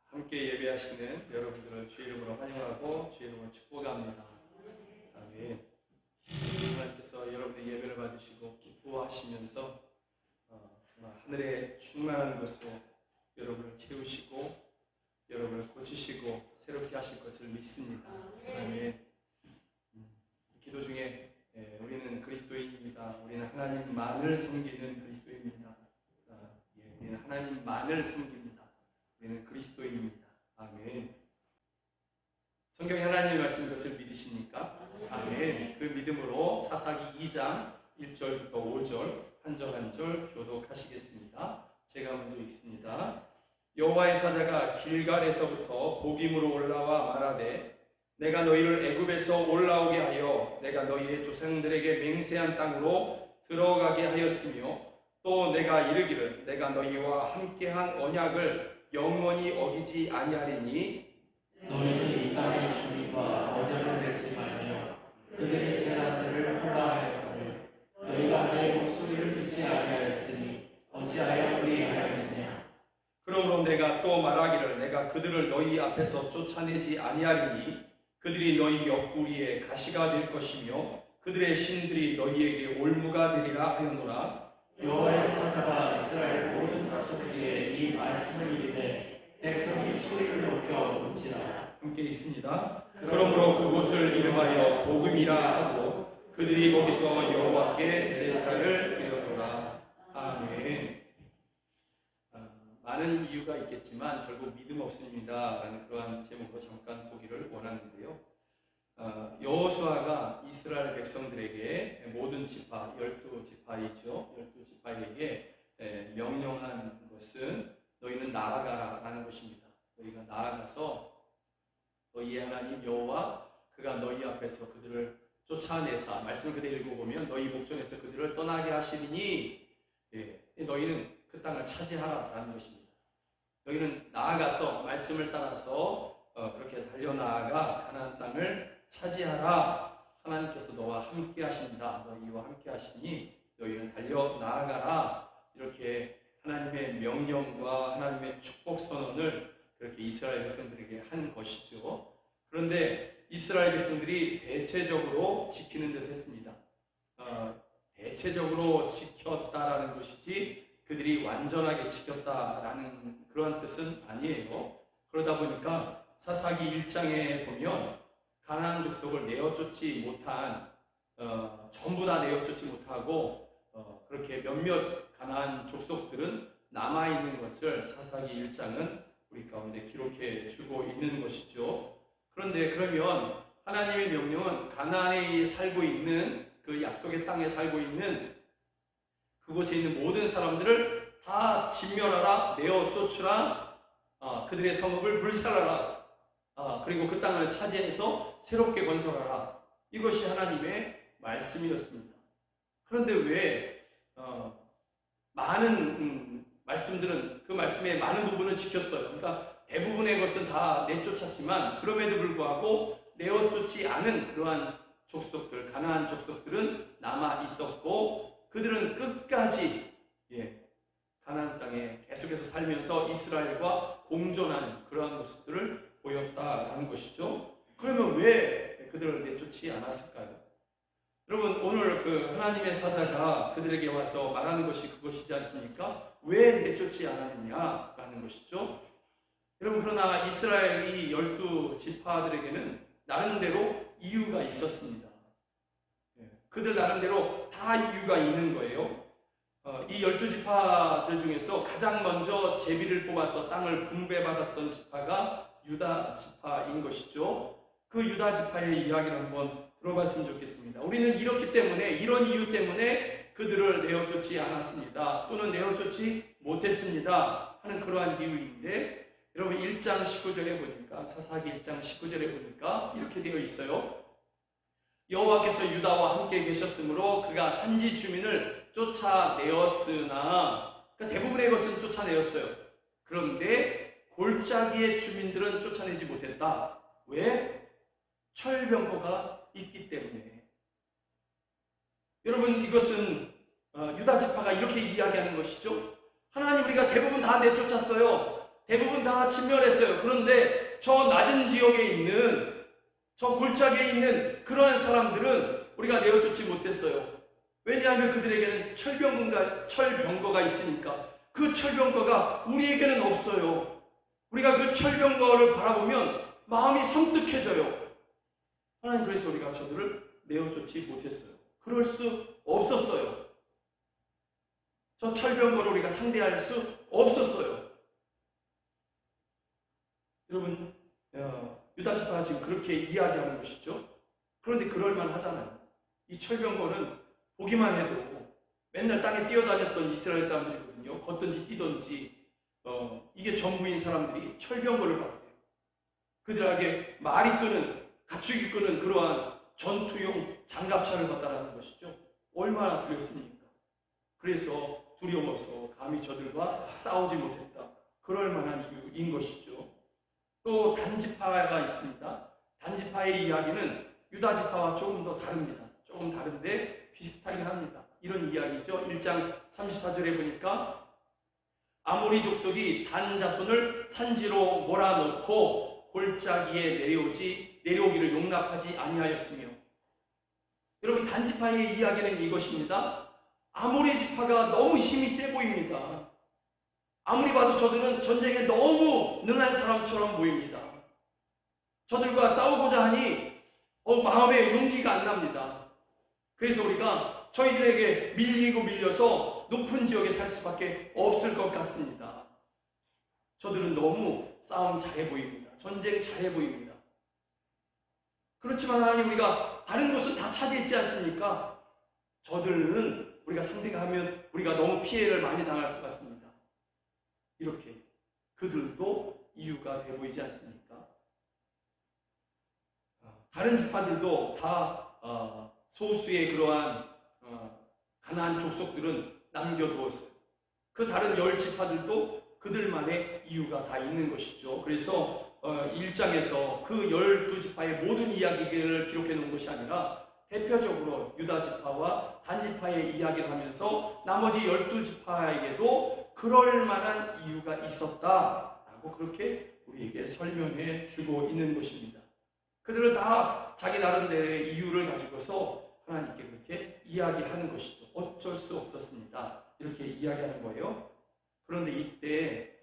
함께 예배하시는 여러분들을 주의 이름으로 환영하고 주의 이름으로 축복합니다. 아멘. 하나님께서 여러분의 예배를 받으시고 기뻐하시면서 정말 하늘의 충만한 것으로 여러분을 채우시고 여러분을 고치시고 새롭게 하실 것을 믿습니다. 아멘. 기도 중에 우리는 그리스도인입니다. 우리는 하나님만을 섬기는 그리스도인입니다. 우리는 하나님만을 섬깁니다. 우리는 그리스도인입니다. 아멘. 성경에 하나님의 말씀 것을 믿으십니까? 아멘. 그 믿음으로 사사기 2장 1절부터 5절 한 절 한 절 교독하시겠습니다. 제가 먼저 읽습니다. 여호와의 사자가 길갈에서부터 복임으로 올라와 말하되 내가 너희를 애굽에서 올라오게 하여 내가 너희의 조상들에게 맹세한 땅으로 들어가게 하였으며 또 내가 이르기를 내가 너희와 함께한 언약을 영원히 어기지 아니하리니 너희는 이 땅의 주민과 언약을 맺지 말며 그들의 제단들을 허가하였거늘 너희가 내 목소리를 듣지 아니하였으니 어찌하여 그리하였느냐. 그러므로 내가 또 말하기를 내가 그들을 너희 앞에서 쫓아내지 아니하리니 그들이 너희 옆구리에 가시가 될 것이며 그들의 신들이 너희에게 올무가 되리라 하였노라. 여호와의 사자가 이스라엘 모든 가족에게 이 말씀을 이르되 백성이 소리를 높여 울지라. 함께 있습니다. 그러므로 그곳을 이름하여 복음이라 하고 그들이 거기서 여호와께 제사를 드렸더라. 아멘. 많은 이유가 있겠지만 결국 믿음 없습니다 라는 그러한 제목으로 잠깐 보기를 원하는데요. 여호수아가 이스라엘 백성들에게 모든 지파, 12지파이죠. 12지파에게 명령한 것은 너희는 나아가라 라는 것입니다. 너희가 나아가서 너희의 하나님 여호와 그가 너희 앞에서 그들을 쫓아내사 말씀을 그대로 읽어보면 너희 목전에서 그들을 떠나게 하시리니 너희는 그 땅을 차지하라 라는 것입니다. 너희는 나아가서 말씀을 따라서 그렇게 달려나아가 가나안 땅을 차지하라. 하나님께서 너와 함께 하신다. 너희와 함께 하시니 너희는 달려나아가라. 이렇게 하나님의 명령과 하나님의 축복 선언을 그렇게 이스라엘 백성들에게 한 것이죠. 그런데 이스라엘 백성들이 대체적으로 지키는 듯 했습니다. 대체적으로 지켰다라는 것이지 그들이 완전하게 지켰다라는 그런 뜻은 아니에요. 그러다 보니까 사사기 1장에 보면 가나안 족속을 내어쫓지 못한 전부 다 내어쫓지 못하고 그렇게 몇몇 가나안 족속들은 남아있는 것을 사사기 1장은 우리 가운데 기록해 주고 있는 것이죠. 그런데 그러면 하나님의 명령은 가나안에 살고 있는 그 약속의 땅에 살고 있는 그곳에 있는 모든 사람들을 다 진멸하라, 내어 쫓으라, 그들의 성읍을 불살라라, 그리고 그 땅을 차지해서 새롭게 건설하라. 이것이 하나님의 말씀이었습니다. 그런데 왜 많은 말씀들은 그 말씀의 많은 부분을 지켰어요. 그러니까 대부분의 것은 다 내쫓았지만 그럼에도 불구하고 내어 쫓지 않은 그러한 족속들, 가나안 족속들은 남아 있었고 그들은 끝까지 가나안 땅에 계속해서 살면서 이스라엘과 공존하는 그러한 모습들을 보였다라는 것이죠. 그러면 왜 그들을 내쫓지 않았을까요? 여러분, 오늘 그 하나님의 사자가 그들에게 와서 말하는 것이 그것이지 않습니까? 왜 내쫓지 않았느냐라는 것이죠. 여러분, 그러나 이스라엘 이 12지파들에게는 나름대로 이유가 있었습니다. 그들 나름대로 다 이유가 있는 거예요. 이 12지파들 중에서 가장 먼저 제비를 뽑아서 땅을 분배받았던 지파가 유다 지파인 것이죠. 그 유다 지파의 이야기를 한번 들어봤으면 좋겠습니다. 우리는 이렇기 때문에, 이런 이유 때문에 그들을 내어쫓지 않았습니다. 또는 내어쫓지 못했습니다 하는 그러한 이유인데, 여러분 1장 19절에 보니까, 사사기 1장 19절에 보니까 이렇게 되어 있어요. 여호와께서 유다와 함께 계셨으므로 그가 산지 주민을 쫓아내었으나, 그러니까 대부분의 것은 쫓아내었어요. 그런데 골짜기의 주민들은 쫓아내지 못했다. 왜? 철병거가 있기 때문에. 여러분, 이것은 유다 지파가 이렇게 이야기하는 것이죠. 하나님, 우리가 대부분 다 내쫓았어요. 대부분 다 침멸했어요. 그런데 저 낮은 지역에 있는, 저 골짜기에 있는 그러한 사람들은 우리가 내어쫓지 못했어요. 왜냐하면 그들에게는 철병거가 있으니까. 그 철병거가 우리에게는 없어요. 우리가 그 철병거를 바라보면 마음이 섬뜩해져요. 하나님, 그래서 우리가 저들을 내어쫓지 못했어요. 그럴 수 없었어요. 저 철병거를 우리가 상대할 수 없었어요. 여러분, 유다 지파가 지금 그렇게 이야기하는 것이죠. 그런데 그럴만 하잖아요. 이 철병거는 보기만 해도 맨날 땅에 뛰어다녔던 이스라엘 사람들이거든요. 걷든지 뛰든지 이게 전부인 사람들이 철병거를 봤대요. 그들에게 말이 끄는, 가축이 끄는 그러한 전투용 장갑차를 봤다라는 것이죠. 얼마나 두렵습니까? 그래서 두려워서 감히 저들과 싸우지 못했다. 그럴 만한 이유인 것이죠. 또 단지파가 있습니다. 단지파의 이야기는 유다 지파와 조금 더 다릅니다. 조금 다른데 비슷하긴 합니다. 이런 이야기죠. 1장 34절에 보니까 아모리 족속이 단 자손을 산지로 몰아넣고 골짜기에 내려오기를 용납하지 아니하였으며, 여러분, 단지파의 이야기는 이것입니다. 아모리 지파가 너무 힘이 세 보입니다. 아무리 봐도 저들은 전쟁에 너무 능한 사람처럼 보입니다. 저들과 싸우고자 하니 마음에 용기가 안 납니다. 그래서 우리가 저희들에게 밀려서 높은 지역에 살 수밖에 없을 것 같습니다. 저들은 너무 싸움 잘해 보입니다. 전쟁 잘해 보입니다. 그렇지만 하나님, 우리가 다른 곳은 다 차지했지 않습니까? 저들은 우리가 상대가 하면 우리가 너무 피해를 많이 당할 것 같습니다. 이렇게 그들도 이유가 돼 보이지 않습니까? 다른 지파들도 다 소수의 그러한 가나안 족속들은 남겨두었어요. 그 다른 10지파들도 그들만의 이유가 다 있는 것이죠. 그래서 1장에서 그 12지파의 모든 이야기를 기록해 놓은 것이 아니라 대표적으로 유다지파와 단지파의 이야기를 하면서 나머지 12지파에게도 그럴 만한 이유가 있었다라고 그렇게 우리에게 설명해 주고 있는 것입니다. 그들은 다 자기 나름대로의 이유를 가지고서 하나님께 그렇게 이야기하는 것이죠. 어쩔 수 없었습니다. 이렇게 이야기하는 거예요. 그런데 이때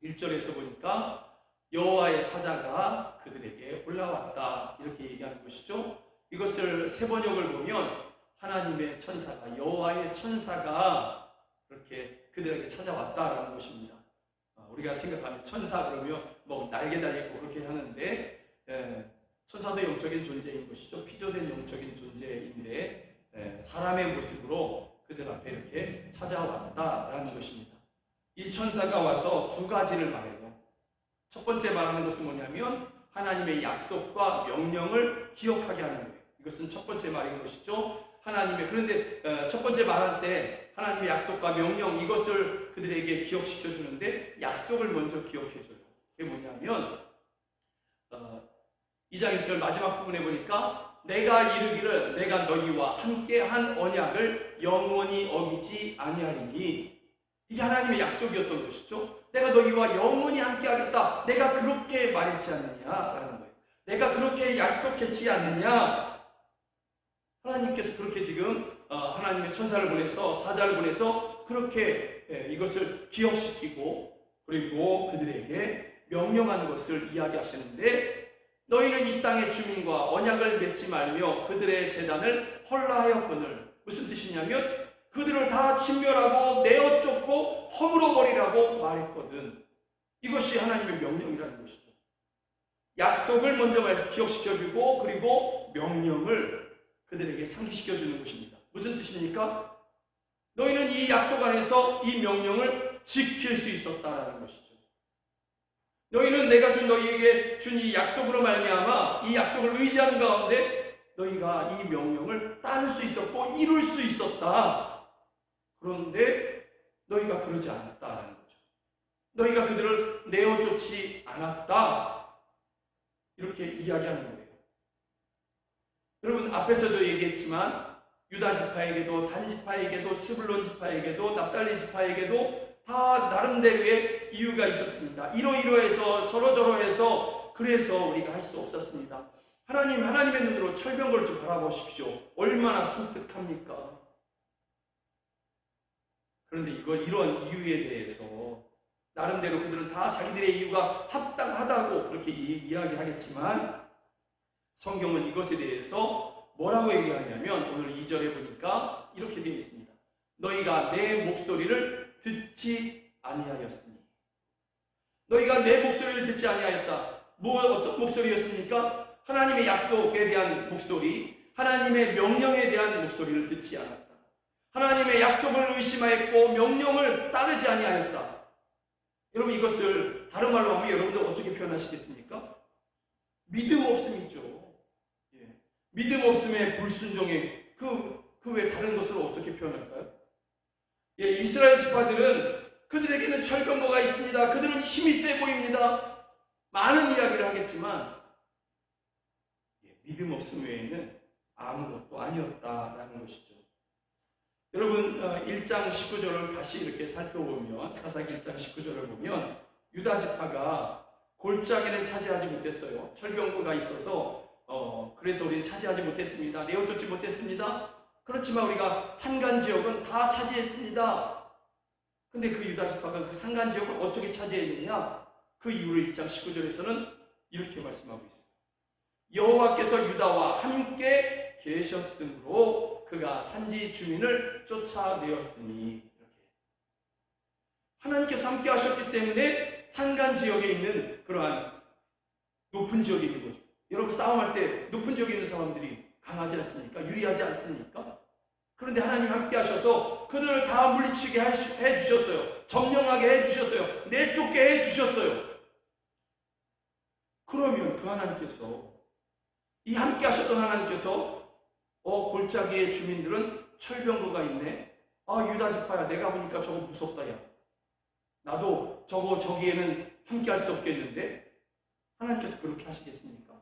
1절에서 보니까 여호와의 사자가 그들에게 올라왔다, 이렇게 얘기하는 것이죠. 이것을 새 번역을 보면 하나님의 천사가, 여호와의 천사가 그렇게 그들에게 찾아왔다라는 것입니다. 우리가 생각하면 천사 그러면 뭐 날개 달리고 그렇게 하는데, 천사도 영적인 존재인 것이죠. 피조된 영적인 존재인데 사람의 모습으로 그들 앞에 이렇게 찾아왔다라는 것입니다. 이 천사가 와서 두 가지를 말해요. 첫 번째 말하는 것은 뭐냐면 하나님의 약속과 명령을 기억하게 하는 거예요. 이것은 첫 번째 말인 것이죠. 그런데 첫 번째 말할 때 하나님의 약속과 명령, 이것을 그들에게 기억시켜 주는데 약속을 먼저 기억해 줘요. 그게 뭐냐면 2장 1절 마지막 부분에 보니까 내가 이르기를 내가 너희와 함께한 언약을 영원히 어기지 아니하리니, 이게 하나님의 약속이었던 것이죠. 내가 너희와 영원히 함께하겠다, 내가 그렇게 말했지 않느냐라는 거예요. 내가 그렇게 약속했지 않느냐. 하나님께서 그렇게 지금 하나님의 천사를 보내서, 사자를 보내서 그렇게 이것을 기억시키고 그리고 그들에게 명령하는 것을 이야기하시는데, 너희는 이 땅의 주민과 언약을 맺지 말며 그들의 제단을 헐라하였거늘. 무슨 뜻이냐면 그들을 다 진멸하고 내어 쫓고 허물어버리라고 말했거든. 이것이 하나님의 명령이라는 것이죠. 약속을 먼저 기억시켜주고 그리고 명령을 그들에게 상기시켜주는 것입니다. 무슨 뜻입니까? 너희는 이 약속 안에서 이 명령을 지킬 수 있었다라는 것이죠. 너희는 내가 너희에게 준 이 약속으로 말미암아 이 약속을 의지하는 가운데 너희가 이 명령을 따를 수 있었고 이룰 수 있었다. 그런데 너희가 그러지 않았다라는 거죠. 너희가 그들을 내어쫓지 않았다. 이렇게 이야기하는 거예요. 여러분, 앞에서도 얘기했지만 유다 지파에게도 단 지파에게도 스불론 지파에게도 납달리 지파에게도 다 나름대로의 이유가 있었습니다. 이러이러해서 저러저러해서 그래서 우리가 할 수 없었습니다. 하나님의 눈으로 철병거를 좀 바라보십시오. 얼마나 섬뜩합니까? 그런데 이런 이유에 대해서 나름대로 그들은 다 자기들의 이유가 합당하다고 그렇게 이야기하겠지만 성경은 이것에 대해서 뭐라고 얘기하냐면 오늘 2절에 보니까 이렇게 되어 있습니다. 너희가 내 목소리를 듣지 아니하였으니. 너희가 내 목소리를 듣지 아니하였다. 어떤 목소리였습니까? 하나님의 약속에 대한 목소리, 하나님의 명령에 대한 목소리를 듣지 않았다. 하나님의 약속을 의심하였고 명령을 따르지 아니하였다. 여러분, 이것을 다른 말로 하면 여러분들 어떻게 표현하시겠습니까? 믿음 없음이죠. 예. 믿음 없음의 불순종의 그 외 다른 것을 어떻게 표현할까요? 예, 이스라엘 지파들은 그들에게는 철병거가 있습니다. 그들은 힘이 세 보입니다. 많은 이야기를 하겠지만 믿음 없음 외에는 아무것도 아니었다라는 것이죠. 여러분, 1장 19절을 다시 이렇게 살펴보면, 사사기 1장 19절을 보면 유다 지파가 골짜기는 차지하지 못했어요. 철병거가 있어서 그래서 우리는 차지하지 못했습니다. 내어쫓지 못했습니다. 그렇지만 우리가 산간 지역은 다 차지했습니다. 근데 그 유다 지파가 그 산간 지역을 어떻게 차지했느냐? 그 이유를 1장 19절에서는 이렇게 말씀하고 있어요. 여호와께서 유다와 함께 계셨으므로 그가 산지 주민을 쫓아내었으니. 이렇게 하나님께서 함께 하셨기 때문에 산간 지역에 있는 그러한 높은 지역에 있는 거죠. 여러분, 싸움할 때 높은 지역에 있는 사람들이 강하지 않습니까? 유리하지 않습니까? 그런데 하나님 함께 하셔서 그들을 다 물리치게 해주셨어요. 점령하게 해주셨어요. 내쫓게 해주셨어요. 그러면 그 하나님께서, 이 함께 하셨던 하나님께서 골짜기의 주민들은 철병거가 있네. 유다 지파야, 내가 보니까 저거 무섭다. 야, 나도 저기에는 함께 할 수 없겠는데. 하나님께서 그렇게 하시겠습니까?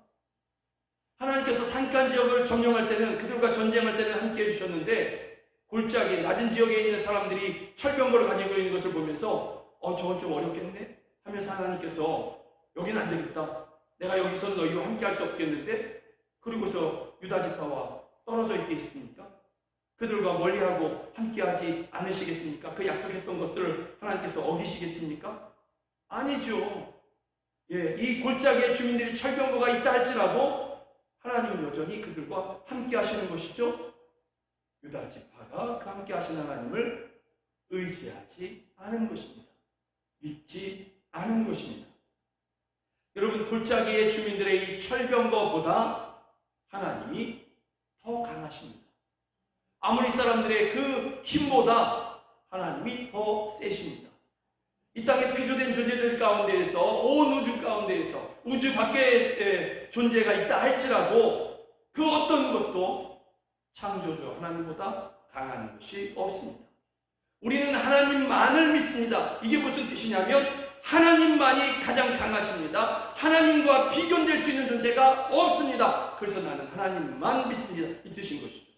하나님께서 산간 지역을 점령할 때는, 그들과 전쟁할 때는 함께 해주셨는데, 골짜기 낮은 지역에 있는 사람들이 철병거를 가지고 있는 것을 보면서 저건 좀 어렵겠네 하면서 하나님께서 여기는 안 되겠다, 내가 여기서는 너희와 함께 할 수 없겠는데, 그리고서 유다 지파와 떨어져 있겠습니까? 그들과 멀리하고 함께하지 않으시겠습니까? 그 약속했던 것들을 하나님께서 어기시겠습니까? 아니죠. 예, 이 골짜기의 주민들이 철병거가 있다 할지라도 하나님은 여전히 그들과 함께 하시는 것이죠. 유다 지파가 그 함께 하시는 하나님을 의지하지 않은 것입니다. 믿지 않은 것입니다. 여러분, 골짜기의 주민들의 이 철병거보다 하나님이 더 강하십니다. 아무리 사람들의 그 힘보다 하나님이 더 세십니다. 이 땅에 피조된 존재들 가운데에서, 온 우주 가운데에서, 우주 밖에 존재가 있다 할지라도 그 어떤 것도 창조주 하나님보다 강한 것이 없습니다. 우리는 하나님만을 믿습니다. 이게 무슨 뜻이냐면 하나님만이 가장 강하십니다. 하나님과 비견될 수 있는 존재가 없습니다. 그래서 나는 하나님만 믿습니다. 이 뜻인 것이죠.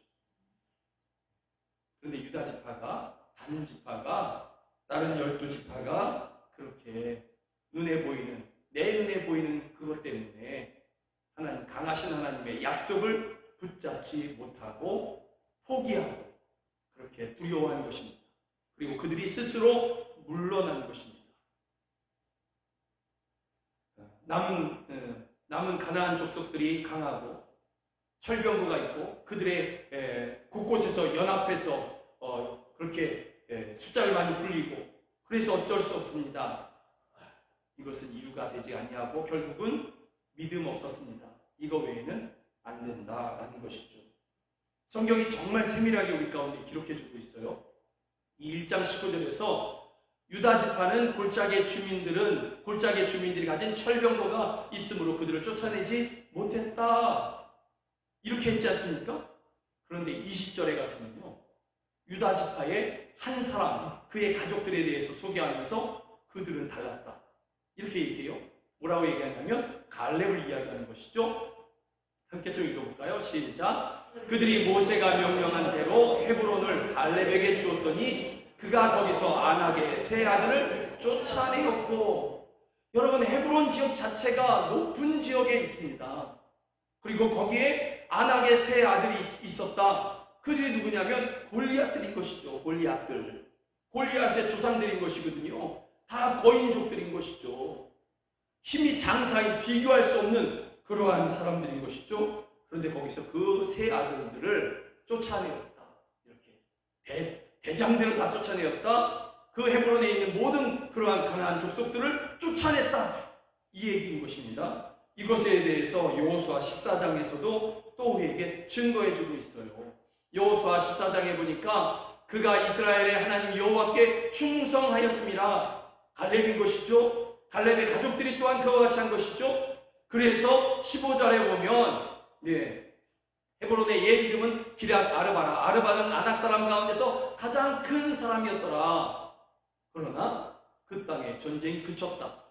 그런데 유다 지파가, 단 지파가, 다른 12지파가 그렇게 눈에 보이는, 내 눈에 보이는 그것 때문에 하나님, 강하신 하나님의 약속을 붙잡지 못하고 포기하고 그렇게 두려워하는 것입니다. 그리고 그들이 스스로 물러난 것입니다. 남은 가나안 족속들이 강하고 철병거가 있고 그들의 곳곳에서 연합해서 그렇게 숫자를 많이 불리고, 그래서 어쩔 수 없습니다. 이것은 이유가 되지 아니하고 결국은 믿음 없었습니다. 이거 외에는 안 된다라는 것이죠. 성경이 정말 세밀하게 우리 가운데 기록해주고 있어요. 이 1장 19절에서 유다 지파는 골짜기의 주민들이 가진 철병거가 있으므로 그들을 쫓아내지 못했다, 이렇게 했지 않습니까? 그런데 20절에 가서는요, 유다 지파의 한 사람, 그의 가족들에 대해서 소개하면서 그들은 달랐다, 이렇게 얘기해요. 뭐라고 얘기하냐면 갈렙을 이야기하는 것이죠. 함께 좀 읽어볼까요? 시작. 그들이 모세가 명령한 대로 헤브론을 갈렙에게 주었더니 그가 거기서 안악의 세 아들을 쫓아내었고, 여러분, 헤브론 지역 자체가 높은 지역에 있습니다. 그리고 거기에 안악의 세 아들이 있었다. 그들이 누구냐면 골리앗들인 것이죠. 골리앗의 조상들인 것이거든요. 다 거인족들인 것이죠. 힘이 장사인, 비교할 수 없는 그러한 사람들인 것이죠. 그런데 거기서 그 세 아들들을 쫓아내었다. 이렇게 대장들을 다 쫓아내었다. 그 헤브론에 있는 모든 그러한 가나안 족속들을 쫓아냈다. 이 얘기인 것입니다. 이것에 대해서 여호수아 14장에서도 또 우리에게 증거해주고 있어요. 여호수아 14장에 보니까 그가 이스라엘의 하나님 여호와께 충성하였습니다. 갈렙인 것이죠. 갈렙의 가족들이 또한 그와 같이 한 것이죠. 그래서 15절에 보면 헤브론의 옛 이름은 기럇 아르바라. 아르바는 아낙 사람 가운데서 가장 큰 사람이었더라. 그러나 그 땅에 전쟁이 그쳤다.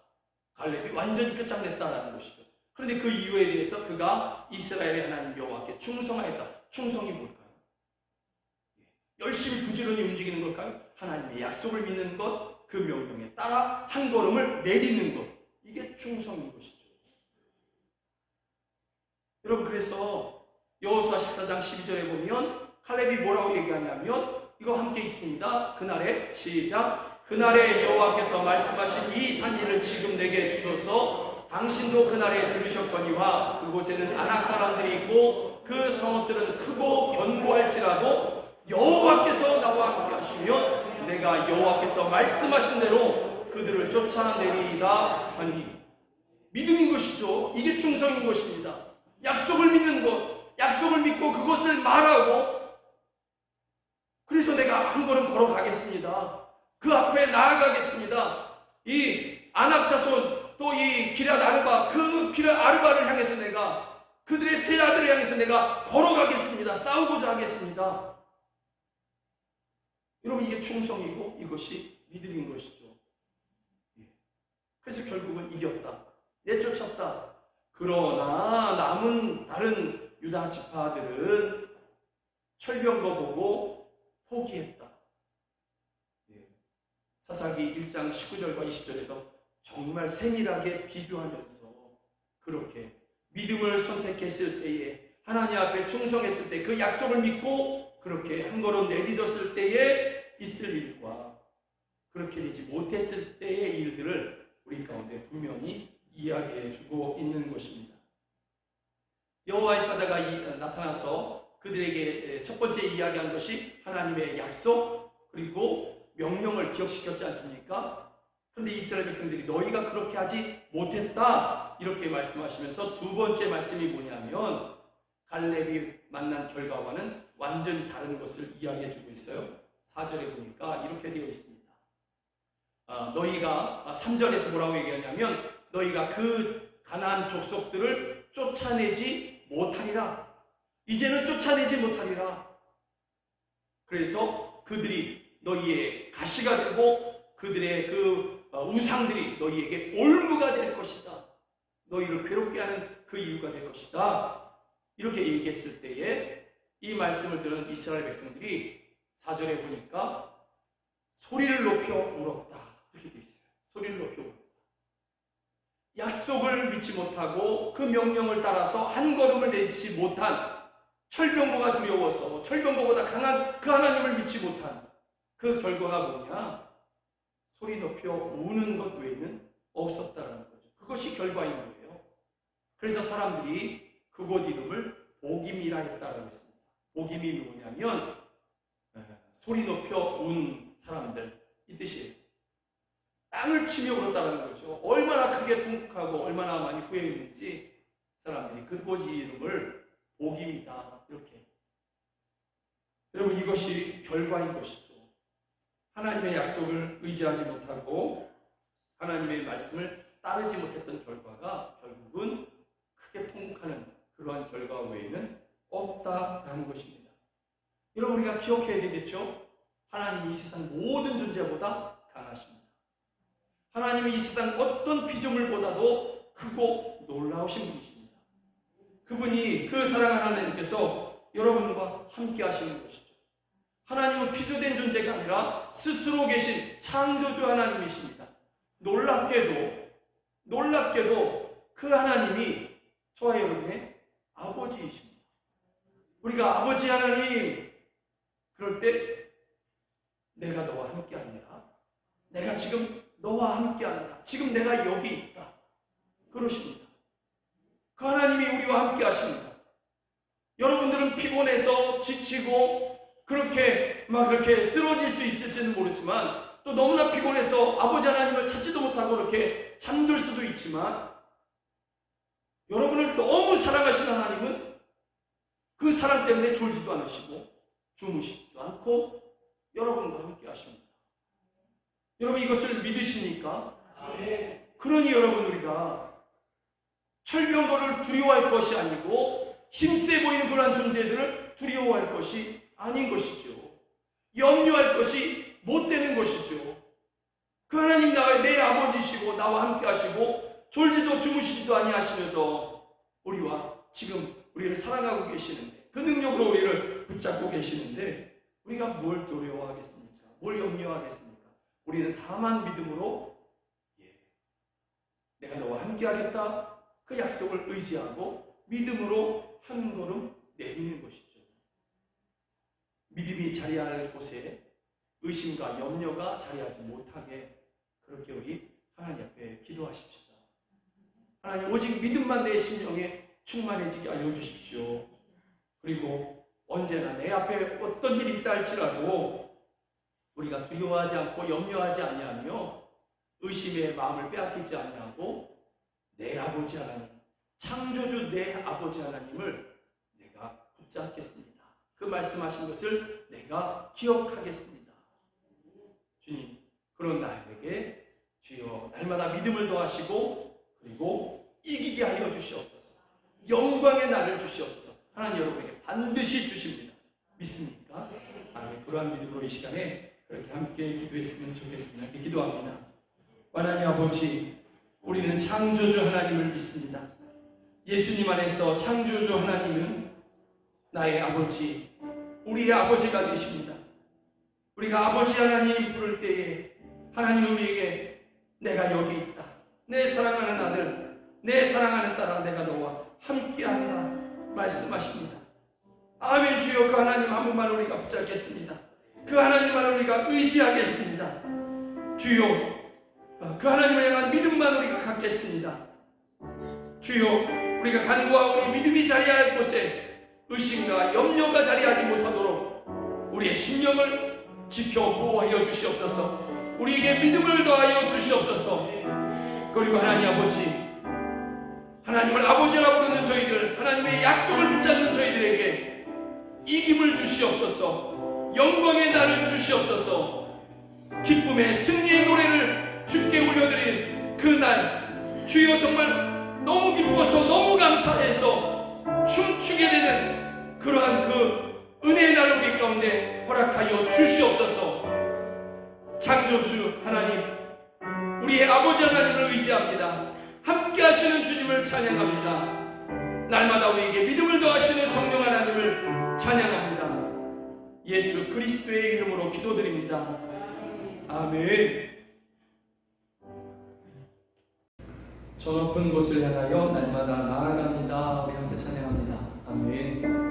갈렙이 완전히 끝장냈다라는 것이죠. 그런데 그 이유에 대해서 그가 이스라엘의 하나님 여호와께 충성하였다. 충성이 뭘까요? 열심히 부지런히 움직이는 걸까요? 하나님의 약속을 믿는 것, 그 명령에 따라 한 걸음을 내딛는 것. 이게 충성인 것이죠. 여러분, 그래서 여호수아 14장 12절에 보면 칼렙이 뭐라고 얘기하냐면 이거 함께 있습니다. 그날에 시작. 그날에 여호와께서 말씀하신 이 산지를 지금 내게 주소서. 당신도 그날에 들으셨거니와 그곳에는 아낙 사람들이 있고 그 성읍들은 크고 견고할지라도 여호와께서 나와 함께 하시면 내가 여호와께서 말씀하신 대로 그들을 쫓아내리이다 하니. 믿음인 것이죠. 이게 충성인 것입니다. 약속을 믿는 것, 약속을 믿고 그것을 말하고, 그래서 내가 한 걸음 걸어가겠습니다. 그 앞에 나아가겠습니다. 이 아낙 자손, 또 이 기럇 아르바, 그 기럇 아르바를 향해서 내가, 그들의 세 아들을 향해서 내가 걸어가겠습니다. 싸우고자 하겠습니다. 여러분, 이게 충성이고 이것이 믿음인 것이죠. 그래서 결국은 이겼다. 내쫓았다. 그러나 남은 다른 유다 지파들은 철병거 보고 포기했다. 사사기 1장 19절과 20절에서 정말 세밀하게 비교하면서 그렇게 믿음을 선택했을 때에, 하나님 앞에 충성했을 때, 그 약속을 믿고 그렇게 한 걸음 내딛었을 때에 있을 일과 그렇게 되지 못했을 때의 일들을 우리 가운데 분명히 이야기해주고 있는 것입니다. 여호와의 사자가 나타나서 그들에게 첫 번째 이야기한 것이 하나님의 약속 그리고 명령을 기억시켰지 않습니까? 그런데 이스라엘 백성들이 너희가 그렇게 하지 못했다 이렇게 말씀하시면서 두 번째 말씀이 뭐냐면 갈렙이 만난 결과와는 완전히 다른 것을 이야기해주고 있어요. 4절에 보니까 이렇게 되어 있습니다. 너희가 3절에서 뭐라고 얘기하냐면 너희가 그 가나안 족속들을 쫓아내지 못하리라. 이제는 쫓아내지 못하리라. 그래서 그들이 너희의 가시가 되고 그들의 그 우상들이 너희에게 올무가 될 것이다. 너희를 괴롭게 하는 그 이유가 될 것이다. 이렇게 얘기했을 때에 이 말씀을 들은 이스라엘 백성들이 4절에 보니까 소리를 높여 울었다. 이렇게 되어 있어요. 소리를 높여 울었다. 약속을 믿지 못하고 그 명령을 따라서 한 걸음을 내딛지 못한, 철병거가 두려워서 철병거보다 강한 그 하나님을 믿지 못한 그 결과가 뭐냐? 소리 높여 우는 것 외에는 없었다라는 거죠. 그것이 결과인 거예요. 그래서 사람들이 그곳 이름을 복임이라 했다라고 했습니다. 복임이 뭐냐면 소리 높여 운 사람들, 이 뜻이에요. 땅을 치며 울었다는 거죠. 얼마나 크게 통곡하고 얼마나 많이 후회했는지 사람들이 그곳 이름을 복임이다 이렇게. 여러분, 이것이 결과인 것이죠. 하나님의 약속을 의지하지 못하고 하나님의 말씀을 따르지 못했던 결과가 결국은 크게 통곡하는 그러한 결과 외에는 없다라는 것입니다. 여러분, 우리가 기억해야 되겠죠? 하나님이 이 세상 모든 존재보다 강하십니다. 하나님이 이 세상 어떤 피조물보다도 크고 놀라우신 분이십니다. 그분이, 그 사랑하는 하나님께서 여러분과 함께 하시는 것이죠. 하나님은 피조된 존재가 아니라 스스로 계신 창조주 하나님이십니다. 놀랍게도 그 하나님이 저와 여러분의 아버지이십니다. 우리가 아버지 하나님, 그럴 때 내가 너와 함께 하느라, 내가 지금 너와 함께 하느라, 지금 내가 여기 있다, 그러십니다. 그 하나님이 우리와 함께 하십니다. 여러분들은 피곤해서 지치고 그렇게 막 그렇게 쓰러질 수 있을지는 모르지만 또 너무나 피곤해서 아버지 하나님을 찾지도 못하고 이렇게 잠들 수도 있지만 여러분을 너무 사랑하시는 하나님은 그 사랑 때문에 졸지도 않으시고 주무시지도 않고 여러분과 함께 하십니다. 여러분 이것을 믿으십니까? 그러니 여러분 우리가 철비한 것을 두려워할 것이 아니고 힘세 보이는 그러한 존재들을 두려워할 것이 아닌 것이죠. 염려할 것이 못 되는 것이죠. 그 하나님 내 아버지시고 나와 함께 하시고 졸지도 주무시지도 아니하시면서 우리와 지금 우리를 사랑하고 계시는데 그 능력으로 우리를 붙잡고 계시는데 우리가 뭘 두려워하겠습니까? 뭘 염려하겠습니까? 우리는 다만 믿음으로 내가 너와 함께 하겠다 그 약속을 의지하고 믿음으로 한 걸음 내딛는 것이죠. 믿음이 자리할 곳에 의심과 염려가 자리하지 못하게 그렇게 우리 하나님 앞에 기도하십시다. 하나님 오직 믿음만 내 심령에 충만해지게 알려주십시오. 그리고 언제나 내 앞에 어떤 일이 있다 할지라도 우리가 두려워하지 않고 염려하지 아니하며 의심의 마음을 빼앗기지 아니하고 내 아버지 하나님, 창조주 내 아버지 하나님을 내가 붙잡겠습니다. 그 말씀하신 것을 내가 기억하겠습니다. 주님, 그런 나에게 주여 날마다 믿음을 더하시고 그리고 이기게 하여 주시옵소서. 영광의 날을 주시옵소서. 하나님 여러분에게 반드시 주십니다. 믿습니까? 아멘. 그러한 믿음으로 이 시간에 그렇게 함께 기도했으면 좋겠습니다. 이렇게 기도합니다. 하나님 아버지, 우리는 창조주 하나님을 믿습니다. 예수님 안에서 창조주 하나님은 나의 아버지, 우리의 아버지가 되십니다. 우리가 아버지 하나님 부를 때에 하나님은 우리에게 내가 여기 있다. 내 사랑하는 아들, 내 사랑하는 딸아, 내가 너와 함께한다 말씀하십니다. 아멘. 주여, 그 하나님 한 분만 우리가 붙잡겠습니다. 그 하나님만 우리가 의지하겠습니다. 주여, 그 하나님을 향한 믿음만 우리가 갖겠습니다. 주여, 우리가 간구하고 우리 믿음이 자리할 곳에 의심과 염려가 자리하지 못하도록 우리의 심령을 지켜 보호하여 주시옵소서. 우리에게 믿음을 더하여 주시옵소서. 그리고 하나님 아버지, 하나님을 아버지라 부르는 저희들, 하나님의 약속을 붙잡는 저희들에게 이김을 주시옵소서. 영광의 날을 주시옵소서. 기쁨의 승리의 노래를 주께 올려드리는 그날, 주여 정말 너무 기뻐서 너무 감사해서 춤추게 되는 그러한 그 은혜의 날 오기 가운데 허락하여 주시옵소서. 창조주 하나님, 우리의 아버지 하나님을 의지합니다. 함께 하시는 주님을 찬양합니다. 날마다 우리에게 믿음을 더하시는 성령 하나님을 찬양합니다. 예수 그리스도의 이름으로 기도드립니다. 아멘. 저 높은 곳을 향하여 날마다 나아갑니다. 우리 함께 찬양합니다. 아멘.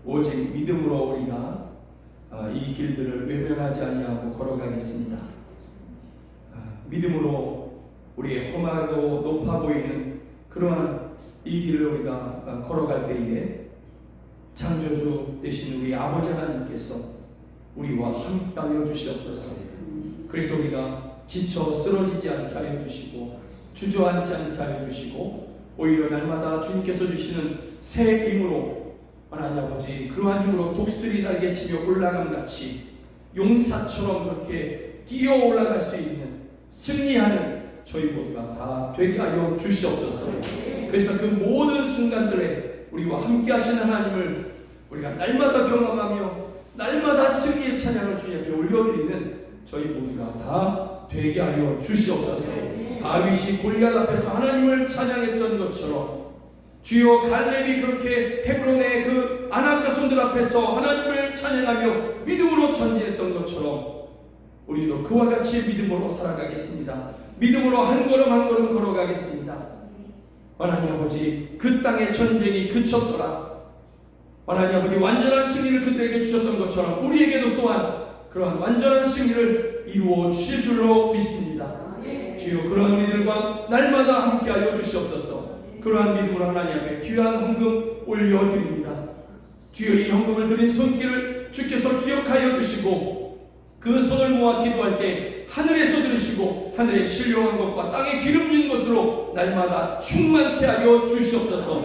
오직 믿음으로 우리가 이 길들을 외면하지 아니하고 걸어가겠습니다. 믿음으로 우리의 험하고 높아 보이는 그러한 이 길을 우리가 걸어갈 때에 창조주 되신 우리 아버지 하나님께서 우리와 함께하여 주시옵소서. 그래서 우리가 지쳐 쓰러지지 않게 하여 주시고 주저앉지 않게 하여 주시고 오히려 날마다 주님께서 주시는 새 힘으로 하나님 아버지 그러한 힘으로 독수리 날개치며 올라감같이 용사처럼 그렇게 뛰어 올라갈 수 있는 승리하는 저희 모두가 다 되게 하여 주시옵소서. 그래서 그 모든 순간들에 우리와 함께 하시는 하나님을 우리가 날마다 경험하며 날마다 승리의 찬양을 주님 앞에 올려드리는 저희 모두가 다 되게 하여 주시옵소서. 다윗이 골리앗 앞에서 하나님을 찬양했던 것처럼 주여 갈렙이 그렇게 헤브론의 그 아낙 자손들 앞에서 하나님을 찬양하며 믿음으로 전진했던 것처럼 우리도 그와 같이 믿음으로 살아가겠습니다. 믿음으로 한 걸음 한 걸음 걸어가겠습니다. 하나님 아버지 그 땅의 전쟁이 그쳤더라. 하나님 아버지 완전한 승리를 그들에게 주셨던 것처럼 우리에게도 또한 그러한 완전한 승리를 이루어 주실 줄로 믿습니다. 주여 그러한 믿음과 날마다 함께하여 주시옵소서. 그러한 믿음으로 하나님 앞에 귀한 헌금 올려드립니다. 주여 이 헌금을 드린 손길을 주께서 기억하여 주시고 그 손을 모아 기도할 때 하늘에서 들으시고 하늘에 신령한 것과 땅에 기름진 것으로 날마다 충만케 하여 주시옵소서.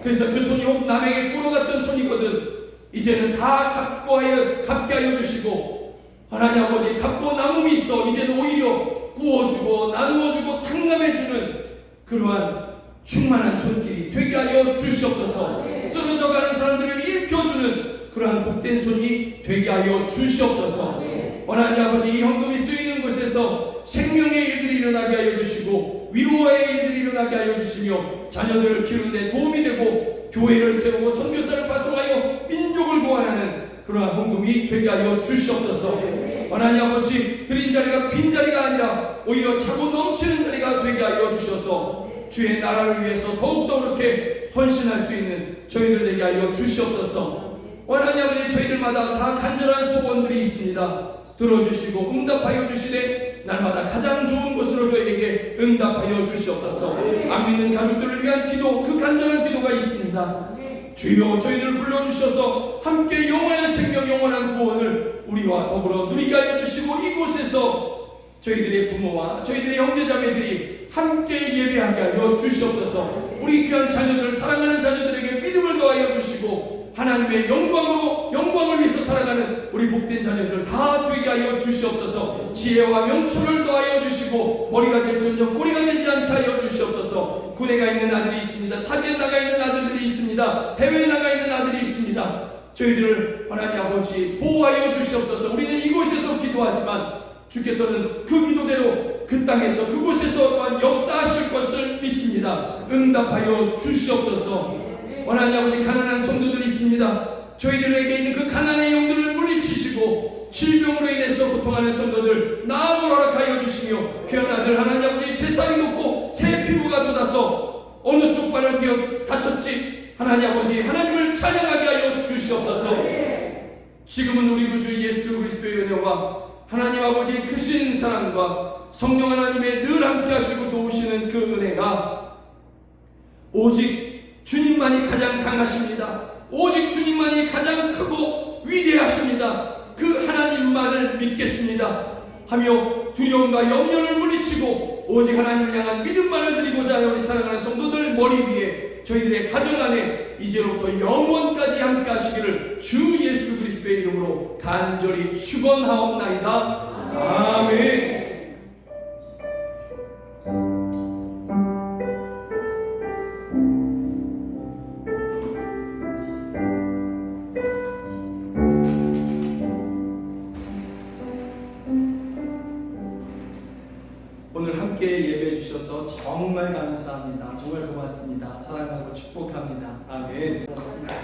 그래서 그 손이 혹 남에게 꿀어 같은 손이거든 이제는 다 갚게 하여 주시고 하나님 아버지 갚고 남음이 있어 이제는 오히려 구워주고 나누어주고 탕감해주는 그러한 충만한 손길이 되게 하여 주시옵소서. 쓰러져가는 사람들을 일으켜주는 그러한 복된 손이 되게 하여 주시옵소서. 하나님 아버지 이 헌금이 쓰이는 곳에서 생명의 일들이 일어나게 하여 주시고 위로의 일들이 일어나게 하여 주시며 자녀들을 키우는 데 도움이 되고 교회를 세우고 선교사를 파송하여 민족을 구원하는 그러한 헌금이 되게 하여 주시옵소서. 하나님 아버지 드린 자리가 빈 자리가 아니라 오히려 차고 넘치는 자리가 되게 하여 주셔서 주의 나라를 위해서 더욱더 그렇게 헌신할 수 있는 저희들 되게 하여 주시옵소서. 하나님 아버지 저희들마다 다 간절한 소원들이 있습니다. 들어주시고 응답하여 주시되 날마다 가장 좋은 것으로 저희에게 응답하여 주시옵소서. 안 믿는 가족들을 위한 기도 그 간절한 기도가 있습니다. 주여 저희들을 불러주셔서 함께 영원한 생명 영원한 구원을 우리와 더불어 누리게 하여 주시고 이곳에서 저희들의 부모와 저희들의 형제자매들이 함께 예배하게 하여 주시옵소서. 우리 귀한 자녀들 사랑하는 자녀들에게 믿음을 더하여 주시고 하나님의 영광을 위해서 살아가는 우리 복된 자녀들 다 되게 하여 주시옵소서. 지혜와 명철을 더하여 주시고 머리가 될지언정 꼬리가 되지 않게 하여 주시옵소서. 군에 가 있는 아들이 있습니다. 타지에 나가 있는 아들들이 있습니다. 해외에 나가 있는 아들이 있습니다. 저희들을 하나님 아버지 보호하여 주시옵소서. 우리는 이곳에서 기도하지만 주께서는 그 기도대로 그 땅에서 그곳에서 또한 역사하실 것을 믿습니다. 응답하여 주시옵소서. 하나님 아버지 가난한 성도들이 있습니다. 저희들에게 있는 그 가난의 영들을 물리치시고 질병으로 인해서 고통하는 성도들 나음을 허락하여 주시며 귀한 아들 하나님 아버지 새 쌀이 돋고 새 피부가 돋아서 어느 쪽 발을 기어 다쳤지 하나님 아버지 하나님을 찬양하게 하여 주시옵소서. 지금은 우리 구주 예수 그리스도의 은혜와 하나님 아버지의 크신 사랑과 성령 하나님의 늘 함께 하시고 도우시는 그 은혜가 오직 주님만이 가장 강하십니다. 오직 주님만이 가장 크고 위대하십니다. 그 하나님만을 믿겠습니다 하며 두려움과 염려를 물리치고 오직 하나님을 향한 믿음만을 드리고자 하여 우리 사랑하는 성도들 머리 위에 저희들의 가정 안에 이제로부터 영원까지 함께 하시기를 주 예수 그리스도의 이름으로 간절히 축원하옵나이다. 아멘. 오늘 함께 예배해 주셔서 정말 감사합니다. 정말 고맙습니다. 사랑하고 축복합니다. 아멘. 고맙습니다.